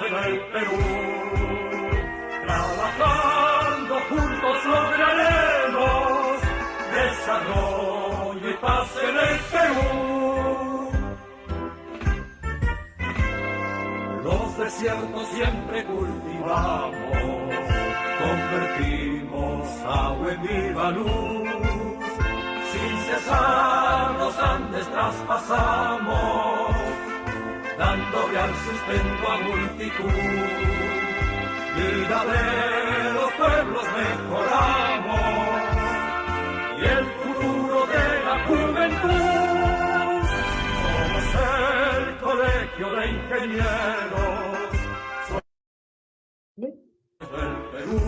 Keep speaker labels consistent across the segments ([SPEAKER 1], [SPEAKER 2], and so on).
[SPEAKER 1] en el Perú. Trabajando juntos lograremos desarrollo y paz en el Perú. Los desiertos siempre cultivamos, convertimos agua en viva luz. Sin cesar los Andes traspasamos, dando real sustento a multitud. Vida de los pueblos mejoramos y el futuro de la juventud. Somos el Colegio de Ingenieros del Perú.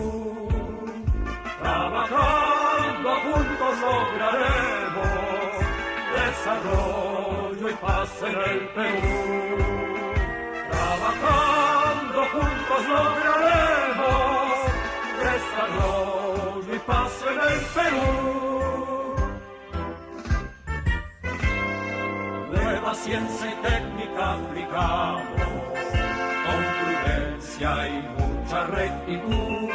[SPEAKER 1] Trabajando juntos lograremos desarrollo y paz en el Perú. Trabajando juntos lograremos desarrollo y paz en el Perú. Nueva ciencia y técnica aplicamos, con prudencia y mucha rectitud.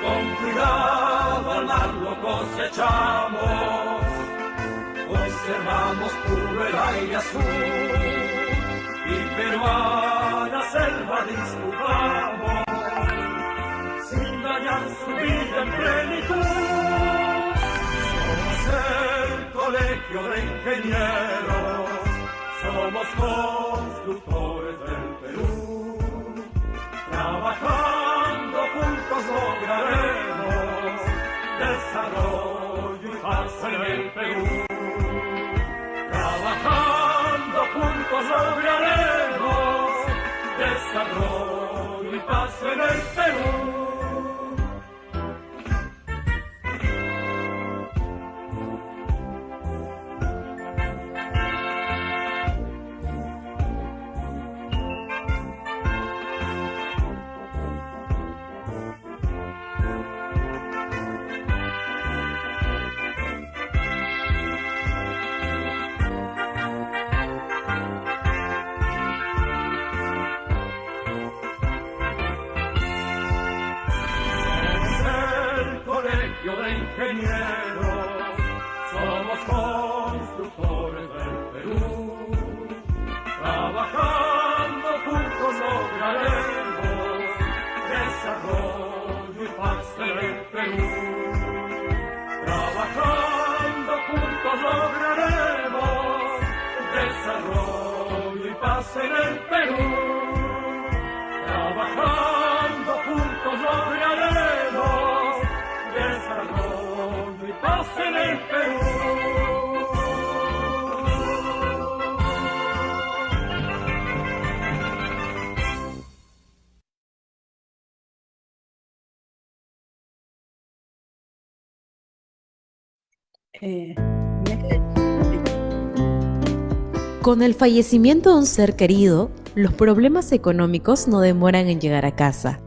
[SPEAKER 1] Con cuidado al mar lo cosechamos, conservamos puro el aire azul y peruana selva disfrutamos, sin dañar su vida en plenitud. Somos el Colegio de Ingenieros, somos constructores del Perú. Trabajando juntos lograremos desarrollo y paz en el Perú. Trabajando juntos lograremos desarrollo y paz en el Perú. De ingenieros, somos constructores del Perú. Trabajando juntos lograremos desarrollo y paz en el Perú. Trabajando juntos lograremos desarrollo y paz en el Perú. Trabajando juntos lograremos desarrollo y paz en el Perú.
[SPEAKER 2] Con el fallecimiento de un ser querido, los problemas económicos no demoran en llegar a casa.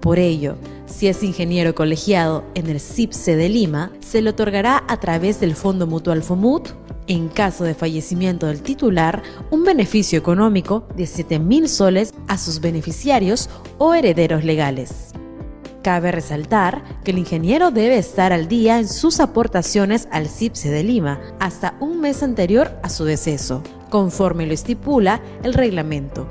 [SPEAKER 2] Por ello, si es ingeniero colegiado en el CIPSE de Lima, se le otorgará a través del Fondo Mutual FOMUT, en caso de fallecimiento del titular, un beneficio económico de 7.000 soles a sus beneficiarios o herederos legales. Cabe resaltar que el ingeniero debe estar al día en sus aportaciones al CIPSE de Lima hasta un mes anterior a su deceso, conforme lo estipula el reglamento.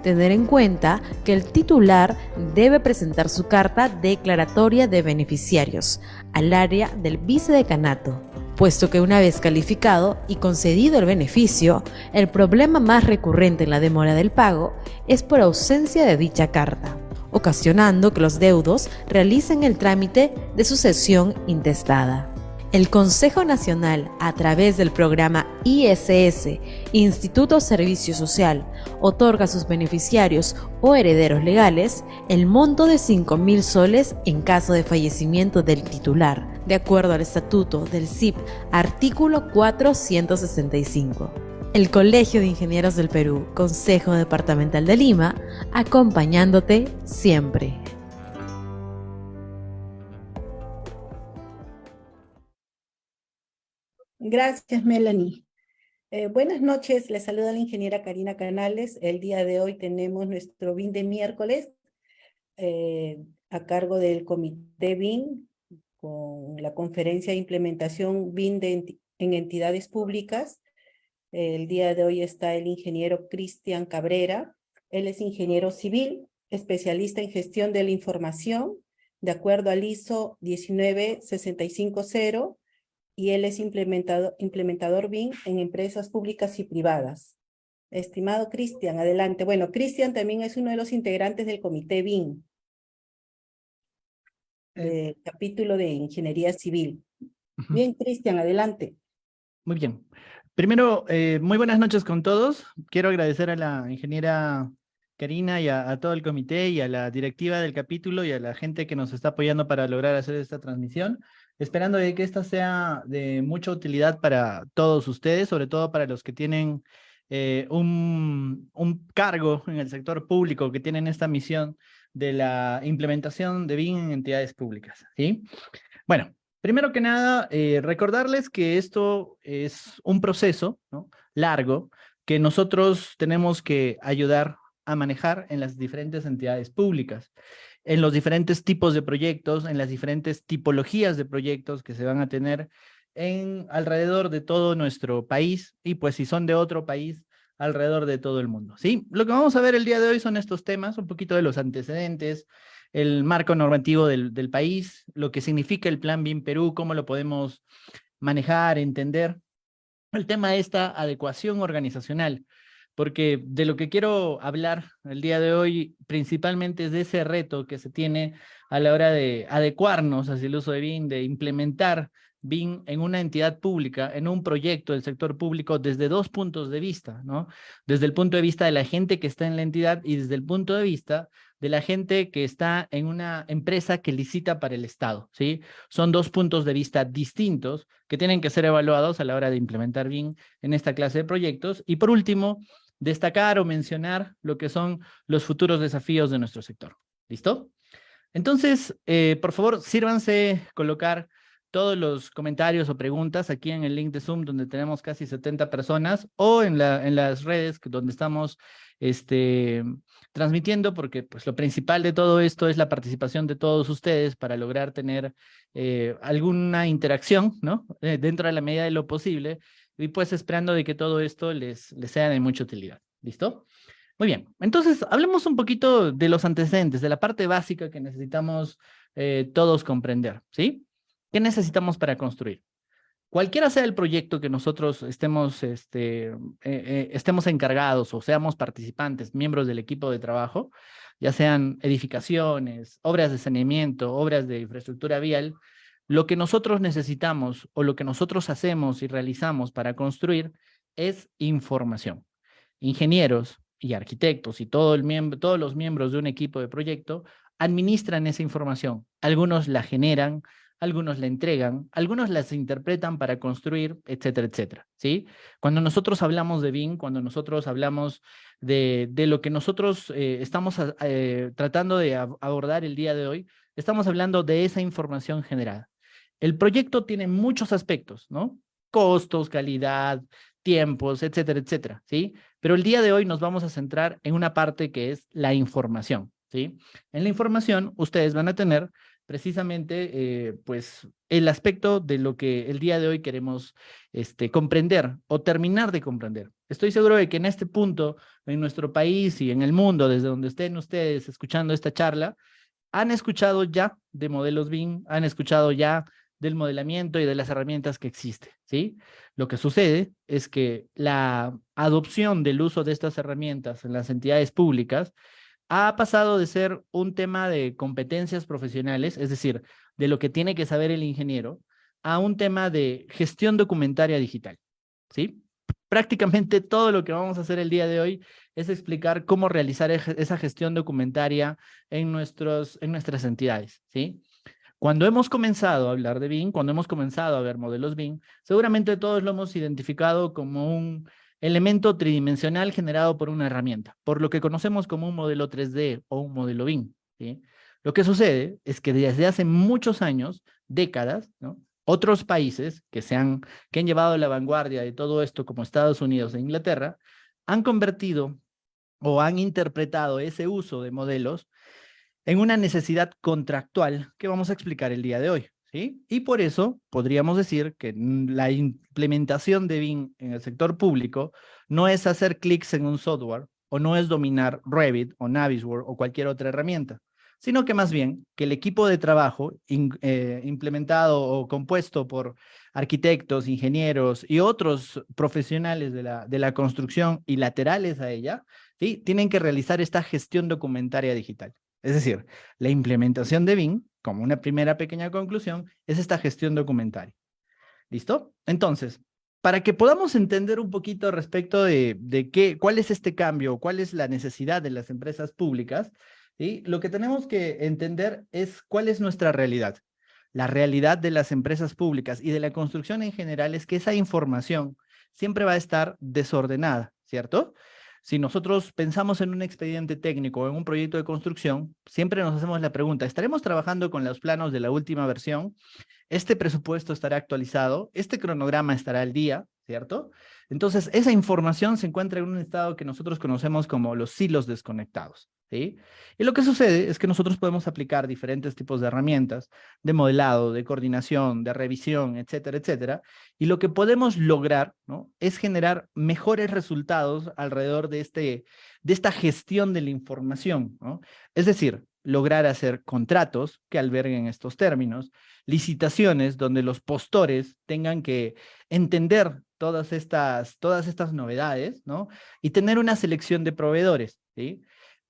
[SPEAKER 2] Tener en cuenta que el titular debe presentar su carta declaratoria de beneficiarios al área del vicedecanato, puesto que una vez calificado y concedido el beneficio, el problema más recurrente en la demora del pago es por ausencia de dicha carta, ocasionando que los deudos realicen el trámite de sucesión intestada. El Consejo Nacional, a través del programa ISS, Instituto Servicio Social, otorga a sus beneficiarios o herederos legales el monto de 5.000 soles en caso de fallecimiento del titular, de acuerdo al Estatuto del CIP, artículo 465. El Colegio de Ingenieros del Perú, Consejo Departamental de Lima, acompañándote siempre.
[SPEAKER 3] Gracias, Melanie. Buenas noches, les saluda la ingeniera Karina Canales. El día de hoy tenemos nuestro BIM de miércoles a cargo del Comité BIM con la conferencia de implementación BIM en entidades públicas. El día de hoy está el ingeniero Cristian Cabrera. Él es ingeniero civil, especialista en gestión de la información, de acuerdo al ISO 19650, y él es implementador BIM en empresas públicas y privadas. Estimado Cristian, adelante. Bueno, Cristian también es uno de los integrantes del Comité BIM, del capítulo de Ingeniería Civil.
[SPEAKER 4] Ujú.
[SPEAKER 3] Bien, Cristian, adelante.
[SPEAKER 4] Muy bien. Primero, muy buenas noches con todos. Quiero agradecer a la ingeniera Karina y a todo el comité y a la directiva del capítulo y a la gente que nos está apoyando para lograr hacer esta transmisión, esperando de que esta sea de mucha utilidad para todos ustedes, sobre todo para los que tienen un cargo en el sector público, que tienen esta misión de la implementación de BIM en entidades públicas, ¿sí? Bueno, primero que nada, recordarles que esto es un proceso, ¿no?, largo, que nosotros tenemos que ayudar a manejar en las diferentes entidades públicas, en los diferentes tipos de proyectos, en las diferentes tipologías de proyectos que se van a tener alrededor de todo nuestro país, y pues si son de otro país, alrededor de todo el mundo, ¿sí? Lo que vamos a ver el día de hoy son estos temas, un poquito de los antecedentes, el marco normativo del país, lo que significa el Plan BIM Perú, cómo lo podemos manejar, entender, el tema de esta adecuación organizacional, porque de lo que quiero hablar el día de hoy principalmente es de ese reto que se tiene a la hora de adecuarnos hacia el uso de BIM, de implementar BIM en una entidad pública, en un proyecto del sector público, desde dos puntos de vista, ¿no? Desde el punto de vista de la gente que está en la entidad y desde el punto de vista de la gente que está en una empresa que licita para el Estado, ¿sí? Son dos puntos de vista distintos que tienen que ser evaluados a la hora de implementar BIM en esta clase de proyectos. Y por último, destacar o mencionar lo que son los futuros desafíos de nuestro sector. ¿Listo? Entonces, por favor, sírvanse colocar todos los comentarios o preguntas aquí en el link de Zoom, donde tenemos casi 70 personas, o en las redes donde estamos transmitiendo, porque pues lo principal de todo esto es la participación de todos ustedes para lograr tener alguna interacción, ¿no? Dentro de la medida de lo posible, y pues esperando de que todo esto les sea de mucha utilidad. ¿Listo? Muy bien, entonces hablemos un poquito de los antecedentes, de la parte básica que necesitamos todos comprender, ¿sí? ¿Qué necesitamos para construir? Cualquiera sea el proyecto que nosotros estemos encargados o seamos participantes, miembros del equipo de trabajo, ya sean edificaciones, obras de saneamiento, obras de infraestructura vial, lo que nosotros necesitamos o lo que nosotros hacemos y realizamos para construir es información. Ingenieros y arquitectos y todos los miembros de un equipo de proyecto administran esa información. Algunos la generan, algunos la entregan, algunos las interpretan para construir, etcétera, etcétera, ¿sí? Cuando nosotros hablamos de BIM, cuando nosotros hablamos de lo que nosotros estamos tratando de abordar el día de hoy, estamos hablando de esa información generada. El proyecto tiene muchos aspectos, ¿no? Costos, calidad, tiempos, etcétera, etcétera, ¿sí? Pero el día de hoy nos vamos a centrar en una parte que es la información, ¿sí? En la información ustedes van a tener precisamente pues el aspecto de lo que el día de hoy queremos comprender o terminar de comprender. Estoy seguro de que en este punto, en nuestro país y en el mundo, desde donde estén ustedes escuchando esta charla, han escuchado ya de modelos BIM, han escuchado ya del modelamiento y de las herramientas que existen, ¿sí? Lo que sucede es que la adopción del uso de estas herramientas en las entidades públicas ha pasado de ser un tema de competencias profesionales, es decir, de lo que tiene que saber el ingeniero, a un tema de gestión documentaria digital, ¿sí? Prácticamente todo lo que vamos a hacer el día de hoy es explicar cómo realizar esa gestión documentaria en nuestras entidades, ¿sí? Cuando hemos comenzado a hablar de BIM, cuando hemos comenzado a ver modelos BIM, seguramente todos lo hemos identificado como un elemento tridimensional generado por una herramienta, por lo que conocemos como un modelo 3D o un modelo BIM, ¿sí? Lo que sucede es que desde hace muchos años, décadas, ¿no?, Otros países que han llevado la vanguardia de todo esto, como Estados Unidos e Inglaterra, han convertido o han interpretado ese uso de modelos en una necesidad contractual que vamos a explicar el día de hoy, ¿sí? Y por eso podríamos decir que la implementación de BIM en el sector público no es hacer clics en un software o no es dominar Revit o Navisworks o cualquier otra herramienta, sino que más bien que el equipo de trabajo implementado o compuesto por arquitectos, ingenieros y otros profesionales de la construcción y laterales a ella, ¿sí? Tienen que realizar esta gestión documentaria digital. Es decir, la implementación de BIM, como una primera pequeña conclusión, es esta gestión documentaria. ¿Listo? Entonces, para que podamos entender un poquito respecto de cuál es este cambio, cuál es la necesidad de las empresas públicas, ¿sí? Lo que tenemos que entender es cuál es nuestra realidad. La realidad de las empresas públicas y de la construcción en general es que esa información siempre va a estar desordenada, ¿cierto? Si nosotros pensamos en un expediente técnico o en un proyecto de construcción, siempre nos hacemos la pregunta, ¿estaremos trabajando con los planos de la última versión? ¿Este presupuesto estará actualizado? ¿Este cronograma estará al día? ¿Cierto? Entonces, esa información se encuentra en un estado que nosotros conocemos como los silos desconectados, ¿sí? Y lo que sucede es que nosotros podemos aplicar diferentes tipos de herramientas de modelado, de coordinación, de revisión, etcétera, etcétera. Y lo que podemos lograr, ¿no? Es generar mejores resultados alrededor de esta gestión de la información, ¿no? Es decir, lograr hacer contratos que alberguen estos términos, licitaciones donde los postores tengan que entender todas estas novedades, ¿no? Y tener una selección de proveedores, ¿sí?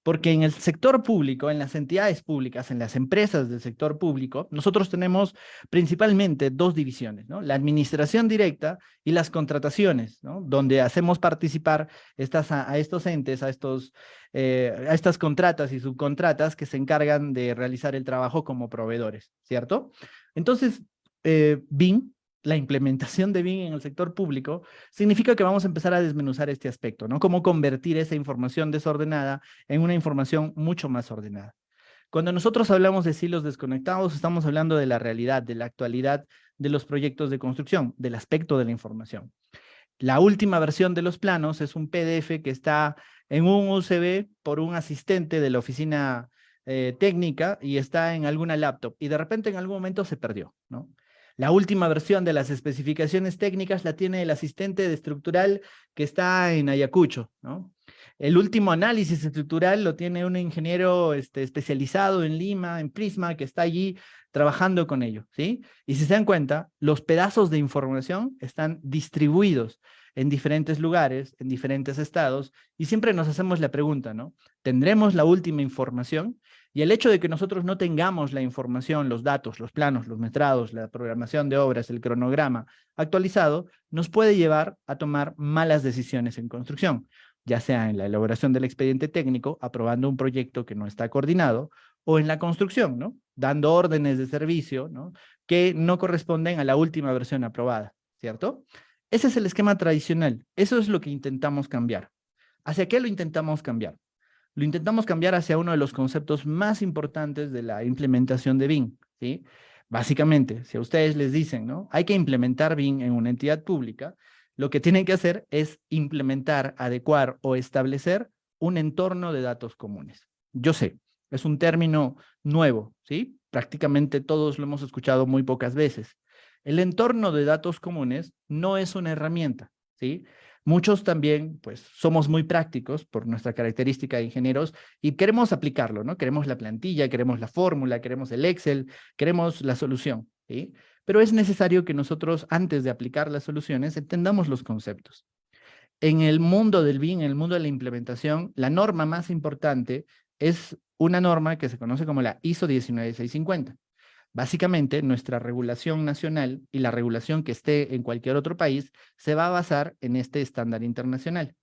[SPEAKER 4] Porque en el sector público, en las entidades públicas, en las empresas del sector público, nosotros tenemos principalmente dos divisiones, ¿no? La administración directa y las contrataciones, ¿no? Donde hacemos participar a estos entes, a estas contratas y subcontratas que se encargan de realizar el trabajo como proveedores, ¿cierto? Entonces, BIM, la implementación de BIM en el sector público, significa que vamos a empezar a desmenuzar este aspecto, ¿no? Cómo convertir esa información desordenada en una información mucho más ordenada. Cuando nosotros hablamos de silos desconectados, estamos hablando de la realidad, de la actualidad de los proyectos de construcción, del aspecto de la información. La última versión de los planos es un PDF que está en un USB por un asistente de la oficina técnica y está en alguna laptop y de repente en algún momento se perdió, ¿no? La última versión de las especificaciones técnicas la tiene el asistente de estructural que está en Ayacucho, ¿no? El último análisis estructural lo tiene un ingeniero especializado en Lima, en Prisma, que está allí trabajando con ello, ¿sí? Y si se dan cuenta, los pedazos de información están distribuidos en diferentes lugares, en diferentes estados, y siempre nos hacemos la pregunta, ¿no? ¿Tendremos la última información? Y el hecho de que nosotros no tengamos la información, los datos, los planos, los metrados, la programación de obras, el cronograma actualizado, nos puede llevar a tomar malas decisiones en construcción, ya sea en la elaboración del expediente técnico, aprobando un proyecto que no está coordinado, o en la construcción, ¿no? Dando órdenes de servicio, ¿no? Que no corresponden a la última versión aprobada, ¿cierto? Ese es el esquema tradicional. Eso es lo que intentamos cambiar. ¿Hacia qué lo intentamos cambiar? Lo intentamos cambiar hacia uno de los conceptos más importantes de la implementación de BIM, ¿sí? Básicamente, si a ustedes les dicen, ¿no? Hay que implementar BIM en una entidad pública, lo que tienen que hacer es implementar, adecuar o establecer un entorno de datos comunes. Yo sé, es un término nuevo, ¿sí? Prácticamente todos lo hemos escuchado muy pocas veces. El entorno de datos comunes no es una herramienta, ¿sí? Muchos también, pues, somos muy prácticos por nuestra característica de ingenieros y queremos aplicarlo, ¿no? Queremos la plantilla, queremos la fórmula, queremos el Excel, queremos la solución, ¿sí? Pero es necesario que nosotros, antes de aplicar las soluciones, entendamos los conceptos. En el mundo del BIM, en el mundo de la implementación, la norma más importante es una norma que se conoce como la ISO 19650. Básicamente, nuestra regulación nacional y la regulación que esté en cualquier otro país se va a basar en este estándar internacional.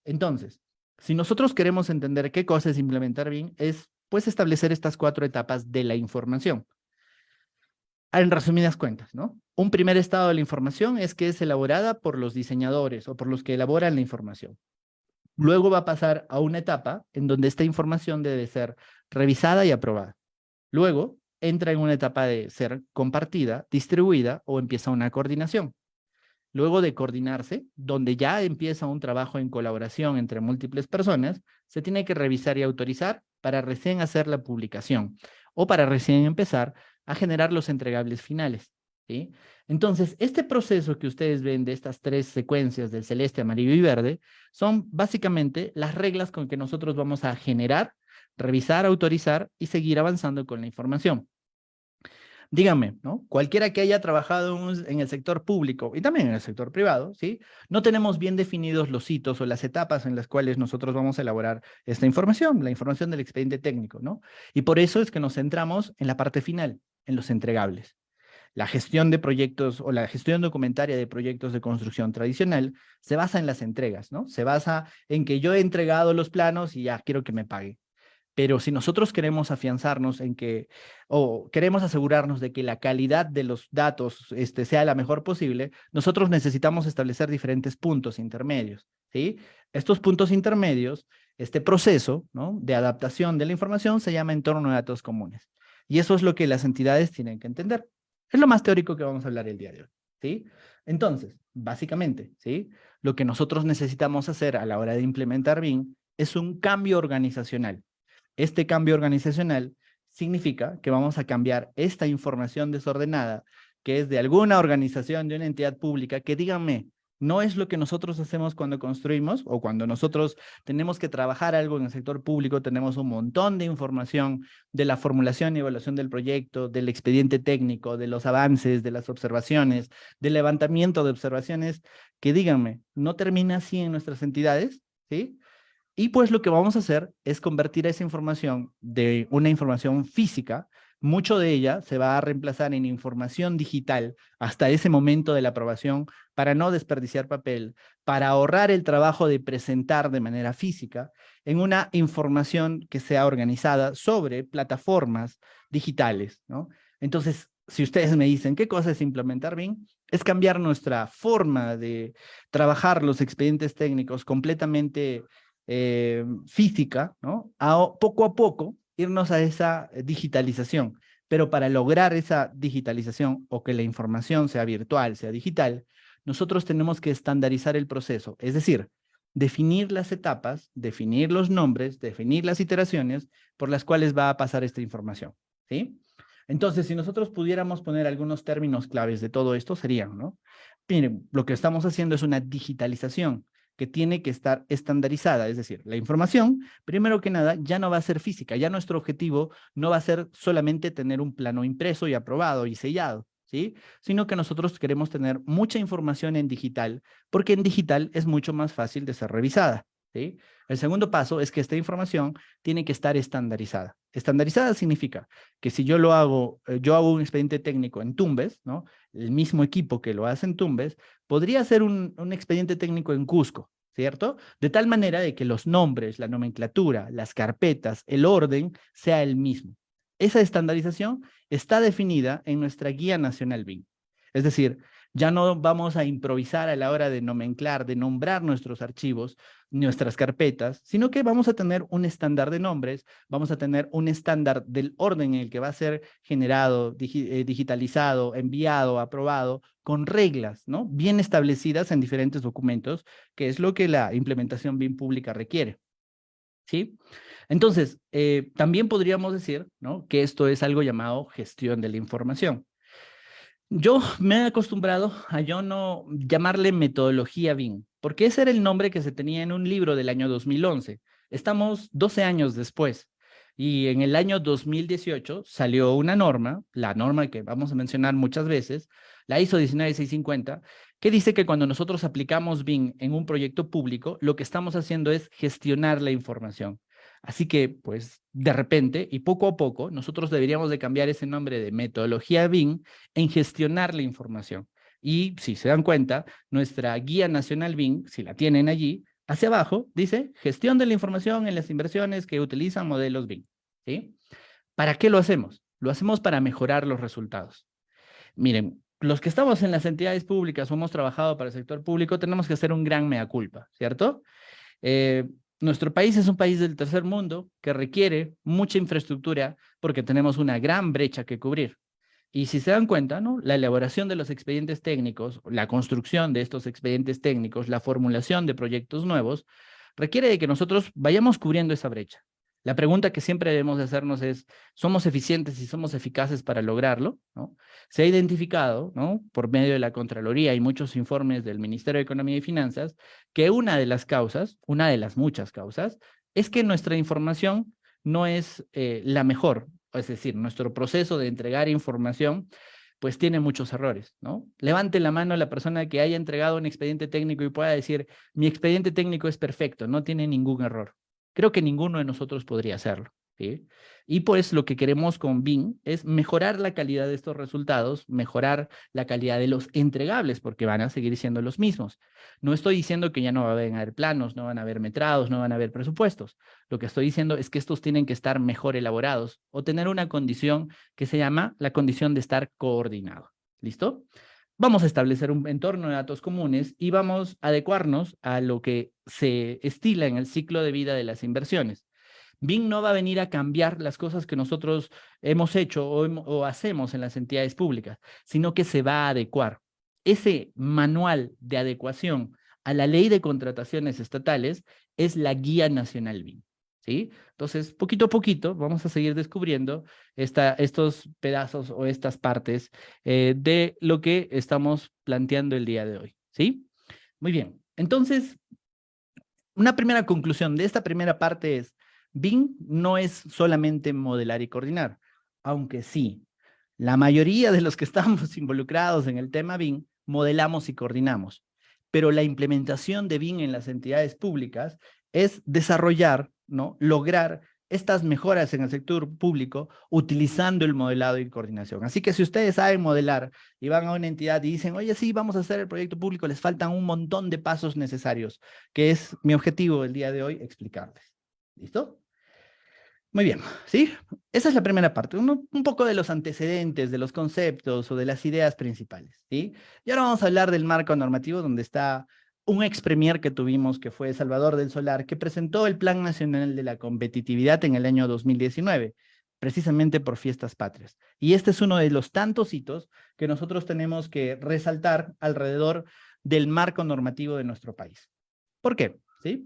[SPEAKER 4] Entonces, si nosotros queremos entender qué cosa es implementar BIM, es pues establecer estas 4 etapas de la información. En resumidas cuentas, ¿no? Un primer estado de la información es que es elaborada por los diseñadores o por los que elaboran la información. Luego va a pasar a una etapa en donde esta información debe ser revisada y aprobada. Luego entra en una etapa de ser compartida, distribuida o empieza una coordinación. Luego de coordinarse, donde ya empieza un trabajo en colaboración entre múltiples personas, se tiene que revisar y autorizar para recién hacer la publicación o para recién empezar a generar los entregables finales, ¿sí? Entonces, este proceso que ustedes ven de estas 3 secuencias del celeste, amarillo y verde son básicamente las reglas con que nosotros vamos a generar, revisar, autorizar y seguir avanzando con la información. Díganme, ¿no? Cualquiera que haya trabajado en el sector público y también en el sector privado, ¿sí? No tenemos bien definidos los hitos o las etapas en las cuales nosotros vamos a elaborar esta información, la información del expediente técnico, ¿no? Y por eso es que nos centramos en la parte final, en los entregables. La gestión de proyectos o la gestión documentaria de proyectos de construcción tradicional se basa en las entregas, ¿no? Se basa en que yo he entregado los planos y ya quiero que me pague. Pero si nosotros queremos afianzarnos en que, o queremos asegurarnos de que la calidad de los datos sea la mejor posible, nosotros necesitamos establecer diferentes puntos intermedios, ¿sí? Estos puntos intermedios, este proceso, ¿no?, de adaptación de la información se llama entorno de datos comunes. Y eso es lo que las entidades tienen que entender. Es lo más teórico que vamos a hablar el día de hoy, ¿sí? Entonces, básicamente, ¿sí?, lo que nosotros necesitamos hacer a la hora de implementar BIM es un cambio organizacional. Este cambio organizacional significa que vamos a cambiar esta información desordenada, que es de alguna organización, de una entidad pública, que díganme, no es lo que nosotros hacemos cuando construimos o cuando nosotros tenemos que trabajar algo en el sector público, tenemos un montón de información de la formulación y evaluación del proyecto, del expediente técnico, de los avances, de las observaciones, del levantamiento de observaciones, que díganme, ¿no termina así en nuestras entidades? ¿Sí? Y pues lo que vamos a hacer es convertir esa información de una información física, mucho de ella se va a reemplazar en información digital hasta ese momento de la aprobación para no desperdiciar papel, para ahorrar el trabajo de presentar de manera física en una información que sea organizada sobre plataformas digitales, ¿no? Entonces, si ustedes me dicen, ¿qué cosa es implementar BIM? Es cambiar nuestra forma de trabajar los expedientes técnicos completamente física, ¿no? Poco a poco irnos a esa digitalización. Pero para lograr esa digitalización o que la información sea virtual, sea digital, nosotros tenemos que estandarizar el proceso. Es decir, definir las etapas, definir los nombres, definir las iteraciones por las cuales va a pasar esta información, ¿sí? Entonces, si nosotros pudiéramos poner algunos términos claves de todo esto, serían, ¿no? Miren, lo que estamos haciendo es una digitalización que tiene que estar estandarizada, es decir, la información, primero que nada, ya no va a ser física, ya nuestro objetivo no va a ser solamente tener un plano impreso y aprobado y sellado, ¿sí? Sino que nosotros queremos tener mucha información en digital, porque en digital es mucho más fácil de ser revisada, ¿sí? El segundo paso es que esta información tiene que estar estandarizada. Estandarizada significa que si yo hago un expediente técnico en Tumbes, ¿no?, el mismo equipo que lo hace en Tumbes, podría hacer un expediente técnico en Cusco, ¿cierto? De tal manera de que los nombres, la nomenclatura, las carpetas, el orden, sea el mismo. Esa estandarización está definida en nuestra Guía Nacional BIM. Es decir, ya no vamos a improvisar a la hora de nomenclar, de nombrar nuestros archivos, nuestras carpetas, sino que vamos a tener un estándar de nombres, vamos a tener un estándar del orden en el que va a ser generado, digitalizado, enviado, aprobado, con reglas, ¿no?, bien establecidas en diferentes documentos, que es lo que la implementación BIM pública requiere, ¿sí? Entonces, también podríamos decir, ¿no?, que esto es algo llamado gestión de la información. Yo me he acostumbrado a yo no llamarle metodología BIM, porque ese era el nombre que se tenía en un libro del año 2011. Estamos 12 años después y en el año 2018 salió una norma, la norma que vamos a mencionar muchas veces, la ISO 19650, que dice que cuando nosotros aplicamos BIM en un proyecto público, lo que estamos haciendo es gestionar la información. Así que, pues, de repente y poco a poco, nosotros deberíamos de cambiar ese nombre de metodología BIM en gestionar la información. Y si se dan cuenta, nuestra Guía Nacional BIM, si la tienen allí, hacia abajo dice gestión de la información en las inversiones que utilizan modelos BIM, ¿sí? ¿Para qué lo hacemos? Lo hacemos para mejorar los resultados. Miren, los que estamos en las entidades públicas o hemos trabajado para el sector público, tenemos que hacer un gran mea culpa, ¿cierto? Nuestro país es un país del tercer mundo que requiere mucha infraestructura porque tenemos una gran brecha que cubrir. Y si se dan cuenta, ¿no? La elaboración de los expedientes técnicos, la construcción de estos expedientes técnicos, la formulación de proyectos nuevos, requiere de que nosotros vayamos cubriendo esa brecha. La pregunta que siempre debemos de hacernos es, ¿somos eficientes y somos eficaces para lograrlo? ¿No? Se ha identificado, ¿no? Por medio de la Contraloría y muchos informes del Ministerio de Economía y Finanzas, que una de las causas, una de las muchas causas, es que nuestra información no es la mejor. Es decir, nuestro proceso de entregar información pues tiene muchos errores, ¿no? Levante la mano la persona que haya entregado un expediente técnico y pueda decir, mi expediente técnico es perfecto, no tiene ningún error. Creo que ninguno de nosotros podría hacerlo, ¿sí? Y pues lo que queremos con BIM es mejorar la calidad de estos resultados, mejorar la calidad de los entregables, porque van a seguir siendo los mismos. No estoy diciendo que ya no van a haber planos, no van a haber metrados, no van a haber presupuestos. Lo que estoy diciendo es que estos tienen que estar mejor elaborados o tener una condición que se llama la condición de estar coordinado. ¿Listo? Vamos a establecer un entorno de datos comunes y vamos a adecuarnos a lo que se estila en el ciclo de vida de las inversiones. BIM no va a venir a cambiar las cosas que nosotros hemos hecho o hacemos en las entidades públicas, sino que se va a adecuar. Ese manual de adecuación a la ley de contrataciones estatales es la Guía Nacional BIM. ¿Sí? Entonces, poquito a poquito vamos a seguir descubriendo estos pedazos o estas partes de lo que estamos planteando el día de hoy. ¿Sí? Muy bien. Entonces, una primera conclusión de esta primera parte es, BIM no es solamente modelar y coordinar, aunque sí, la mayoría de los que estamos involucrados en el tema BIM modelamos y coordinamos, pero la implementación de BIM en las entidades públicas es desarrollar, ¿no? Lograr estas mejoras en el sector público utilizando el modelado y coordinación. Así que si ustedes saben modelar y van a una entidad y dicen, oye, sí, vamos a hacer el proyecto público, les faltan un montón de pasos necesarios, que es mi objetivo el día de hoy, explicarles. ¿Listo? Muy bien, ¿sí? Esa es la primera parte, un poco de los antecedentes, de los conceptos o de las ideas principales, ¿sí? Y ahora vamos a hablar del marco normativo donde está un ex premier que tuvimos, que fue Salvador del Solar, que presentó el Plan Nacional de la Competitividad en el año 2019, precisamente por Fiestas Patrias. Y este es uno de los tantos hitos que nosotros tenemos que resaltar alrededor del marco normativo de nuestro país. ¿Por qué? ¿Sí?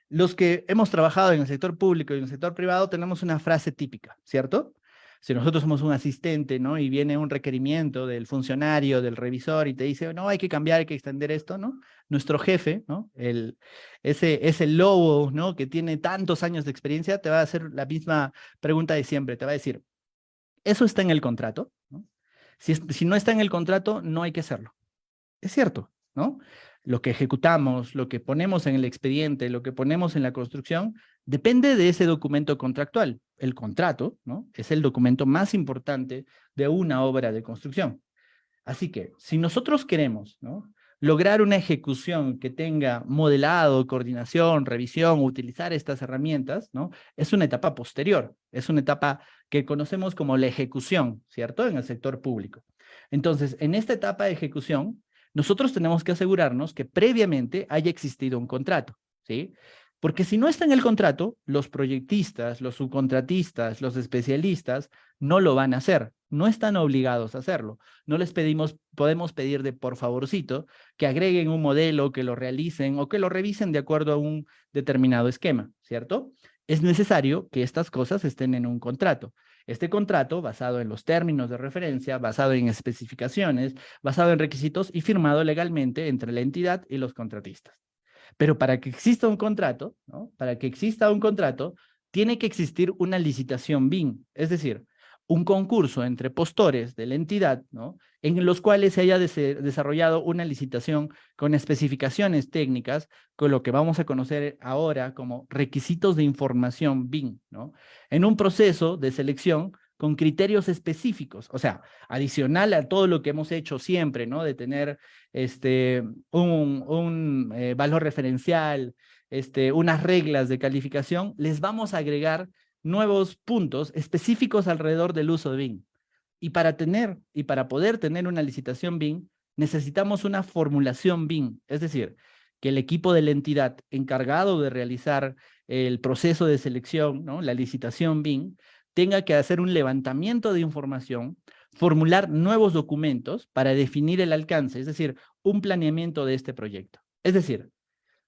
[SPEAKER 4] Los que hemos trabajado en el sector público y en el sector privado tenemos una frase típica, ¿cierto? Si nosotros somos un asistente, ¿no? Y viene un requerimiento del funcionario, del revisor, y te dice, no, hay que cambiar, hay que extender esto, ¿no? Nuestro jefe, ¿no? Ese lobo, ¿no? Que tiene tantos años de experiencia, te va a hacer la misma pregunta de siempre. Te va a decir, ¿eso está en el contrato? ¿No? Si no está en el contrato, no hay que hacerlo. Es cierto, ¿no? Lo que ejecutamos, lo que ponemos en el expediente, lo que ponemos en la construcción, depende de ese documento contractual. El contrato, ¿no? Es el documento más importante de una obra de construcción. Así que, si nosotros queremos, ¿no? Lograr una ejecución que tenga modelado, coordinación, revisión, utilizar estas herramientas, ¿no? Es una etapa posterior, es una etapa que conocemos como la ejecución, ¿cierto? En el sector público. Entonces, en esta etapa de ejecución, nosotros tenemos que asegurarnos que previamente haya existido un contrato, ¿sí? Porque si no está en el contrato, los proyectistas, los subcontratistas, los especialistas no lo van a hacer, no están obligados a hacerlo. No les podemos pedir de por favorcito que agreguen un modelo, que lo realicen o que lo revisen de acuerdo a un determinado esquema, ¿cierto? Es necesario que estas cosas estén en un contrato. Este contrato, basado en los términos de referencia, basado en especificaciones, basado en requisitos y firmado legalmente entre la entidad y los contratistas. Pero para que exista un contrato, ¿no? Para que exista un contrato, tiene que existir una licitación BIM, es decir, un concurso entre postores de la entidad, ¿no? En los cuales se haya desarrollado una licitación con especificaciones técnicas, con lo que vamos a conocer ahora como requisitos de información BIM, ¿no? En un proceso de selección con criterios específicos, o sea, adicional a todo lo que hemos hecho siempre, ¿no? De tener un valor referencial, unas reglas de calificación, les vamos a agregar nuevos puntos específicos alrededor del uso de BIM. Y para poder tener una licitación BIM, necesitamos una formulación BIM, es decir, que el equipo de la entidad encargado de realizar el proceso de selección, ¿no? La licitación BIM, tenga que hacer un levantamiento de información, formular nuevos documentos para definir el alcance, es decir, un planeamiento de este proyecto. Es decir,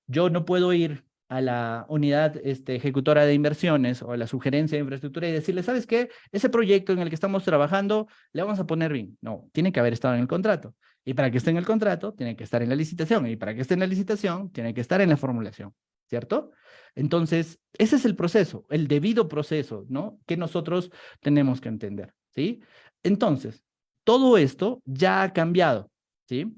[SPEAKER 4] yo no puedo ir a la unidad ejecutora de inversiones o a la sugerencia de infraestructura y decirle, ¿sabes qué? Ese proyecto en el que estamos trabajando, le vamos a poner BIM. No, tiene que haber estado en el contrato. Y para que esté en el contrato, tiene que estar en la licitación. Y para que esté en la licitación, tiene que estar en la formulación, ¿cierto? Entonces, ese es el proceso, el debido proceso, ¿no? Que nosotros tenemos que entender, ¿sí? Entonces, todo esto ya ha cambiado, ¿sí?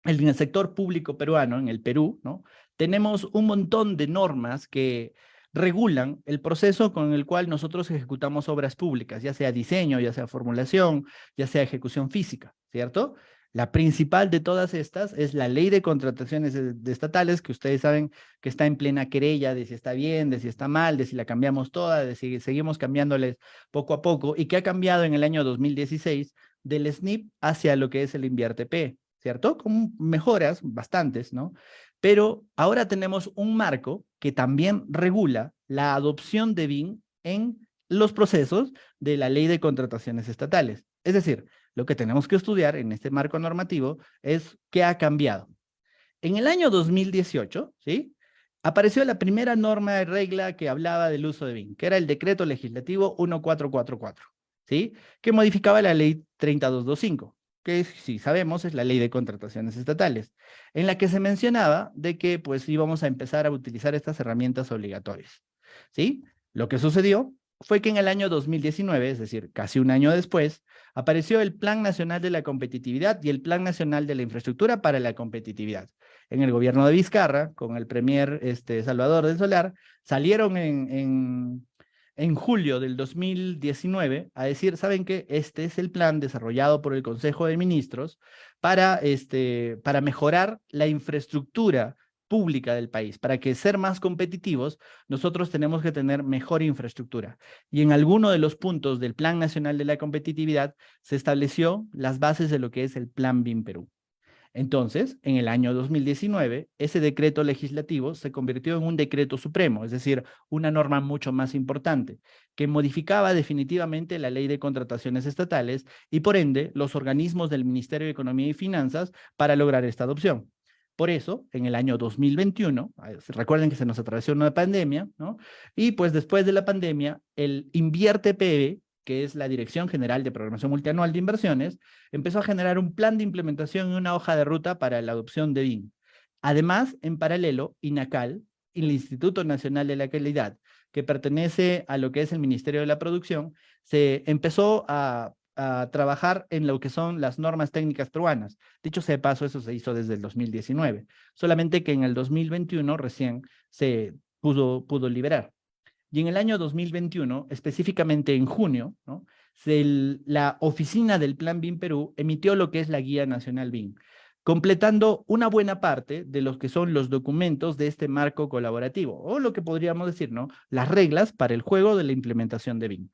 [SPEAKER 4] En el sector público peruano, en el Perú, ¿no? Tenemos un montón de normas que regulan el proceso con el cual nosotros ejecutamos obras públicas, ya sea diseño, ya sea formulación, ya sea ejecución física, ¿cierto? La principal de todas estas es la Ley de Contrataciones Estatales, que ustedes saben que está en plena querella de si está bien, de si está mal, de si la cambiamos toda, de si seguimos cambiándoles poco a poco, y que ha cambiado en el año 2016 del SNIP hacia lo que es el INVIERTE-P, ¿cierto? Con mejoras bastantes, ¿no? Pero ahora tenemos un marco que también regula la adopción de BIM en los procesos de la Ley de Contrataciones Estatales. Es decir, lo que tenemos que estudiar en este marco normativo es qué ha cambiado. En el año 2018, ¿sí? Apareció la primera norma de regla que hablaba del uso de BIM, que era el Decreto Legislativo 1444, ¿sí? Que modificaba la Ley 3225, que si sabemos es la Ley de Contrataciones Estatales, en la que se mencionaba de que pues íbamos a empezar a utilizar estas herramientas obligatorias, ¿sí? Lo que sucedió fue que en el año 2019, es decir, casi un año después, apareció el Plan Nacional de la Competitividad y el Plan Nacional de la Infraestructura para la Competitividad. En el gobierno de Vizcarra, con el premier Salvador del Solar, salieron en julio del 2019 a decir, ¿saben qué? Este es el plan desarrollado por el Consejo de Ministros para mejorar la infraestructura pública del país. Para que ser más competitivos, nosotros tenemos que tener mejor infraestructura. Y en alguno de los puntos del Plan Nacional de la Competitividad se estableció las bases de lo que es el Plan BIM Perú. Entonces, en el año 2019, ese decreto legislativo se convirtió en un decreto supremo, es decir, una norma mucho más importante, que modificaba definitivamente la Ley de Contrataciones Estatales y, por ende, los organismos del Ministerio de Economía y Finanzas para lograr esta adopción. Por eso, en el año 2021, recuerden que se nos atravesó una pandemia, ¿no? Y pues después de la pandemia, el INVIERTE-P, que es la Dirección General de Programación Multianual de Inversiones, empezó a generar un plan de implementación y una hoja de ruta para la adopción de BIM. Además, en paralelo, INACAL, el Instituto Nacional de la Calidad, que pertenece a lo que es el Ministerio de la Producción, se empezó a trabajar en lo que son las normas técnicas peruanas. Dicho sea de paso, eso se hizo desde el 2019, solamente que en el 2021 recién se pudo liberar. Y en el año 2021, específicamente en junio, ¿no? La oficina del Plan BIM Perú emitió lo que es la Guía Nacional BIM, completando una buena parte de los que son los documentos de este marco colaborativo, o lo que podríamos decir, ¿no? Las reglas para el juego de la implementación de BIM.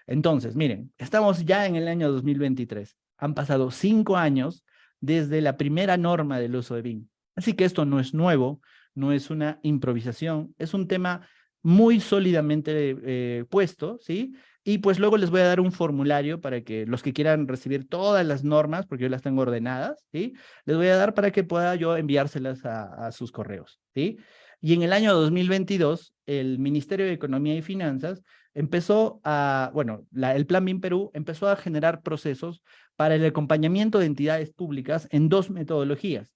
[SPEAKER 4] Entonces, miren, estamos ya en el año 2023. Han pasado 5 años desde la primera norma del uso de BIM. Así que esto no es nuevo, no es una improvisación, es un tema muy sólidamente puesto, ¿sí? Y pues luego les voy a dar un formulario para que los que quieran recibir todas las normas, porque yo las tengo ordenadas, ¿sí? Les voy a dar para que pueda yo enviárselas a sus correos, ¿sí? Y en el año 2022, el Ministerio de Economía y Finanzas empezó el Plan BIM Perú empezó a generar procesos para el acompañamiento de entidades públicas en 2 metodologías.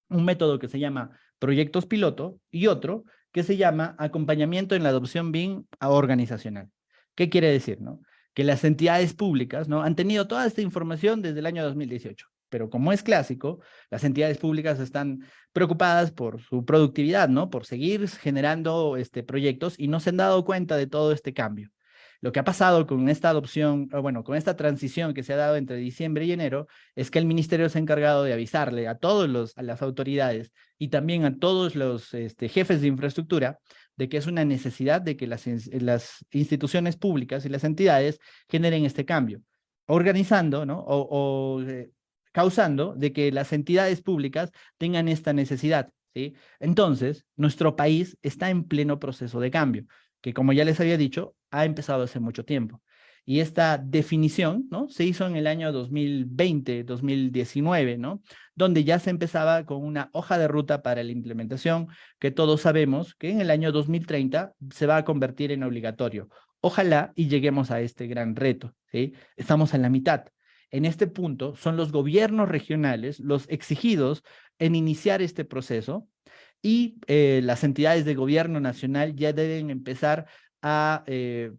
[SPEAKER 4] Un método que se llama proyectos piloto y otro que se llama acompañamiento en la adopción BIM organizacional. ¿Qué quiere decir, no? Que las entidades públicas, ¿no? Han tenido toda esta información desde el año 2018, pero como es clásico, las entidades públicas están preocupadas por su productividad, ¿no? Por seguir generando proyectos y no se han dado cuenta de todo este cambio. Lo que ha pasado con esta adopción, con esta transición que se ha dado entre diciembre y enero, es que el ministerio se ha encargado de avisarle a las autoridades y también a todos los jefes de infraestructura de que es una necesidad de que las instituciones públicas y las entidades generen este cambio, organizando, ¿no? Causando de que las entidades públicas tengan esta necesidad, ¿sí? Entonces, nuestro país está en pleno proceso de cambio, que como ya les había dicho, ha empezado hace mucho tiempo. Y esta definición, ¿no? Se hizo en el año 2020, 2019, ¿no? Donde ya se empezaba con una hoja de ruta para la implementación, que todos sabemos que en el año 2030 se va a convertir en obligatorio. Ojalá y lleguemos a este gran reto, ¿sí? Estamos en la mitad. En este punto son los gobiernos regionales los exigidos en iniciar este proceso y las entidades de gobierno nacional ya deben empezar a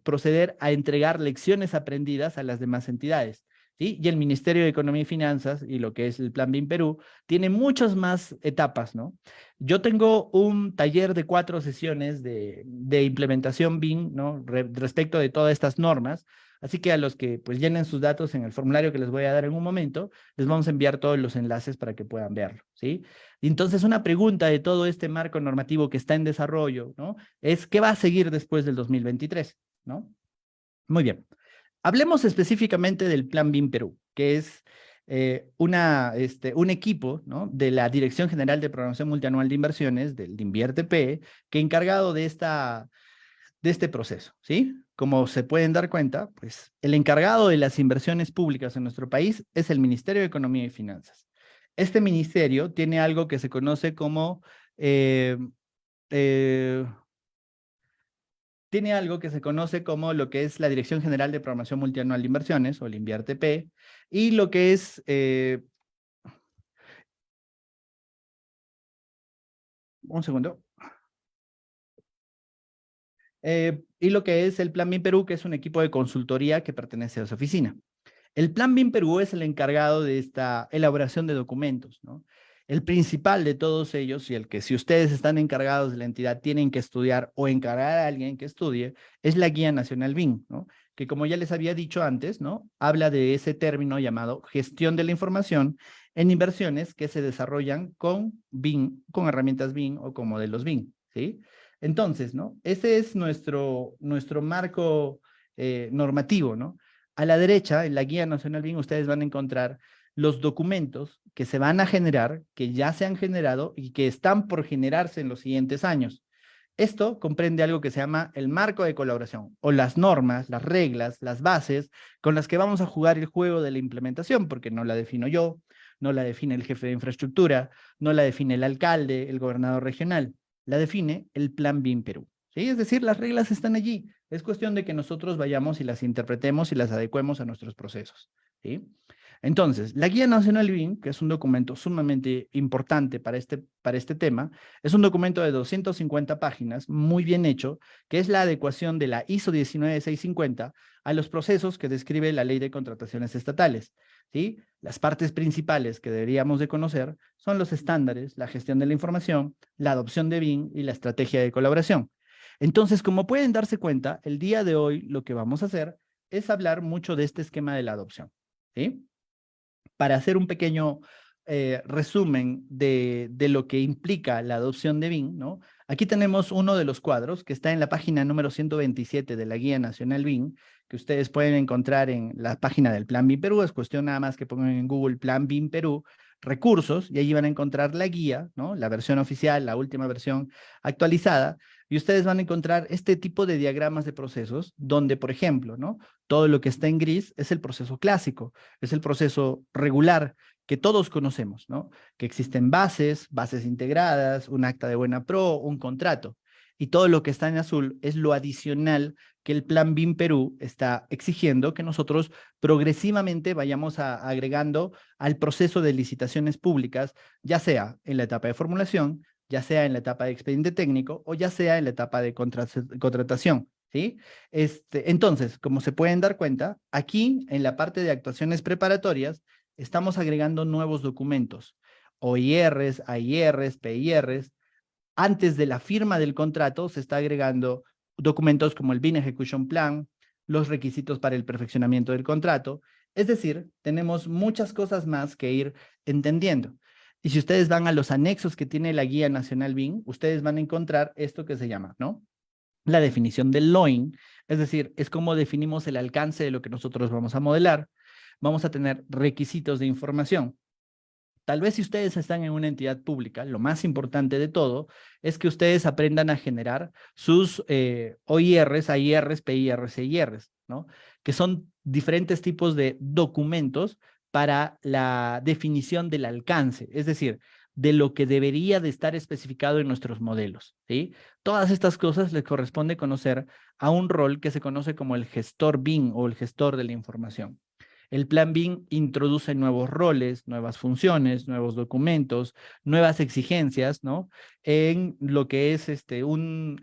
[SPEAKER 4] proceder a entregar lecciones aprendidas a las demás entidades, ¿sí? Y el Ministerio de Economía y Finanzas y lo que es el Plan BIM Perú tiene muchas más etapas, ¿no? Yo tengo un taller de 4 sesiones de implementación BIM, ¿no? Respecto de todas estas normas. Así que a los que pues llenen sus datos en el formulario que les voy a dar en un momento, les vamos a enviar todos los enlaces para que puedan verlo, ¿sí? Y entonces una pregunta de todo este marco normativo que está en desarrollo, ¿no? Es ¿qué va a seguir después del 2023, ¿no? Muy bien. Hablemos específicamente del Plan BIM Perú, que es un equipo, ¿no? De la Dirección General de Programación Multianual de Inversiones, del INVIERTE-P, que encargado de este proceso, ¿sí? Como se pueden dar cuenta, pues el encargado de las inversiones públicas en nuestro país es el Ministerio de Economía y Finanzas. Este ministerio tiene algo que se conoce como lo que es la Dirección General de Programación Multianual de Inversiones, o el INVIERTE-P, y lo que es un segundo. Y lo que es el Plan BIM Perú, que es un equipo de consultoría que pertenece a esa oficina. El Plan BIM Perú es el encargado de esta elaboración de documentos, ¿no? El principal de todos ellos, y el que si ustedes están encargados de la entidad tienen que estudiar o encargar a alguien que estudie, es la Guía Nacional BIM, ¿no? Que como ya les había dicho antes, ¿no? Habla de ese término llamado gestión de la información en inversiones que se desarrollan con BIM, con herramientas BIM o con modelos BIM, ¿sí? Entonces, ¿no? Ese es nuestro marco normativo, ¿no? A la derecha, en la Guía Nacional BIM, ustedes van a encontrar los documentos que se van a generar, que ya se han generado y que están por generarse en los siguientes años. Esto comprende algo que se llama el marco de colaboración, o las normas, las reglas, las bases con las que vamos a jugar el juego de la implementación, porque no la defino yo, no la define el jefe de infraestructura, no la define el alcalde, el gobernador regional, la define el Plan BIM Perú, ¿sí? Es decir, las reglas están allí. Es cuestión de que nosotros vayamos y las interpretemos y las adecuemos a nuestros procesos, ¿sí? Entonces, la Guía Nacional BIM, que es un documento sumamente importante para este tema, es un documento de 250 páginas, muy bien hecho, que es la adecuación de la ISO 19650 a los procesos que describe la Ley de Contrataciones Estatales, ¿sí? Las partes principales que deberíamos de conocer son los estándares, la gestión de la información, la adopción de BIM y la estrategia de colaboración. Entonces, como pueden darse cuenta, el día de hoy lo que vamos a hacer es hablar mucho de este esquema de la adopción, ¿sí? Para hacer un pequeño resumen de lo que implica la adopción de BIM, ¿no? Aquí tenemos uno de los cuadros que está en la página número 127 de la Guía Nacional BIM, que ustedes pueden encontrar en la página del Plan BIM Perú. Es cuestión nada más que pongan en Google Plan BIM Perú, recursos, y allí van a encontrar la guía, ¿no? La versión oficial, la última versión actualizada, y ustedes van a encontrar este tipo de diagramas de procesos, donde, por ejemplo, ¿no? Todo lo que está en gris es el proceso clásico, es el proceso regular que todos conocemos, ¿no? Que existen bases integradas, un acta de buena pro, un contrato. Y todo lo que está en azul es lo adicional que el Plan BIM Perú está exigiendo que nosotros progresivamente vayamos agregando al proceso de licitaciones públicas, ya sea en la etapa de formulación, ya sea en la etapa de expediente técnico o ya sea en la etapa de contratación, ¿sí? Entonces, como se pueden dar cuenta, aquí en la parte de actuaciones preparatorias estamos agregando nuevos documentos, OIRs, AIRs, PIRs. Antes de la firma del contrato se está agregando documentos como el BIM Execution Plan, los requisitos para el perfeccionamiento del contrato. Es decir, tenemos muchas cosas más que ir entendiendo. Y si ustedes van a los anexos que tiene la Guía Nacional BIM, ustedes van a encontrar esto que se llama, ¿no? La definición del LOIN, es decir, es como definimos el alcance de lo que nosotros vamos a modelar. Vamos a tener requisitos de información. Tal vez si ustedes están en una entidad pública, lo más importante de todo es que ustedes aprendan a generar sus OIRs, AIRs, PIRs e IRs, ¿no? Que son diferentes tipos de documentos para la definición del alcance, es decir, de lo que debería de estar especificado en nuestros modelos, ¿sí? Todas estas cosas les corresponde conocer a un rol que se conoce como el gestor BIM o el gestor de la información. El plan BIM introduce nuevos roles, nuevas funciones, nuevos documentos, nuevas exigencias, ¿no? En lo que es un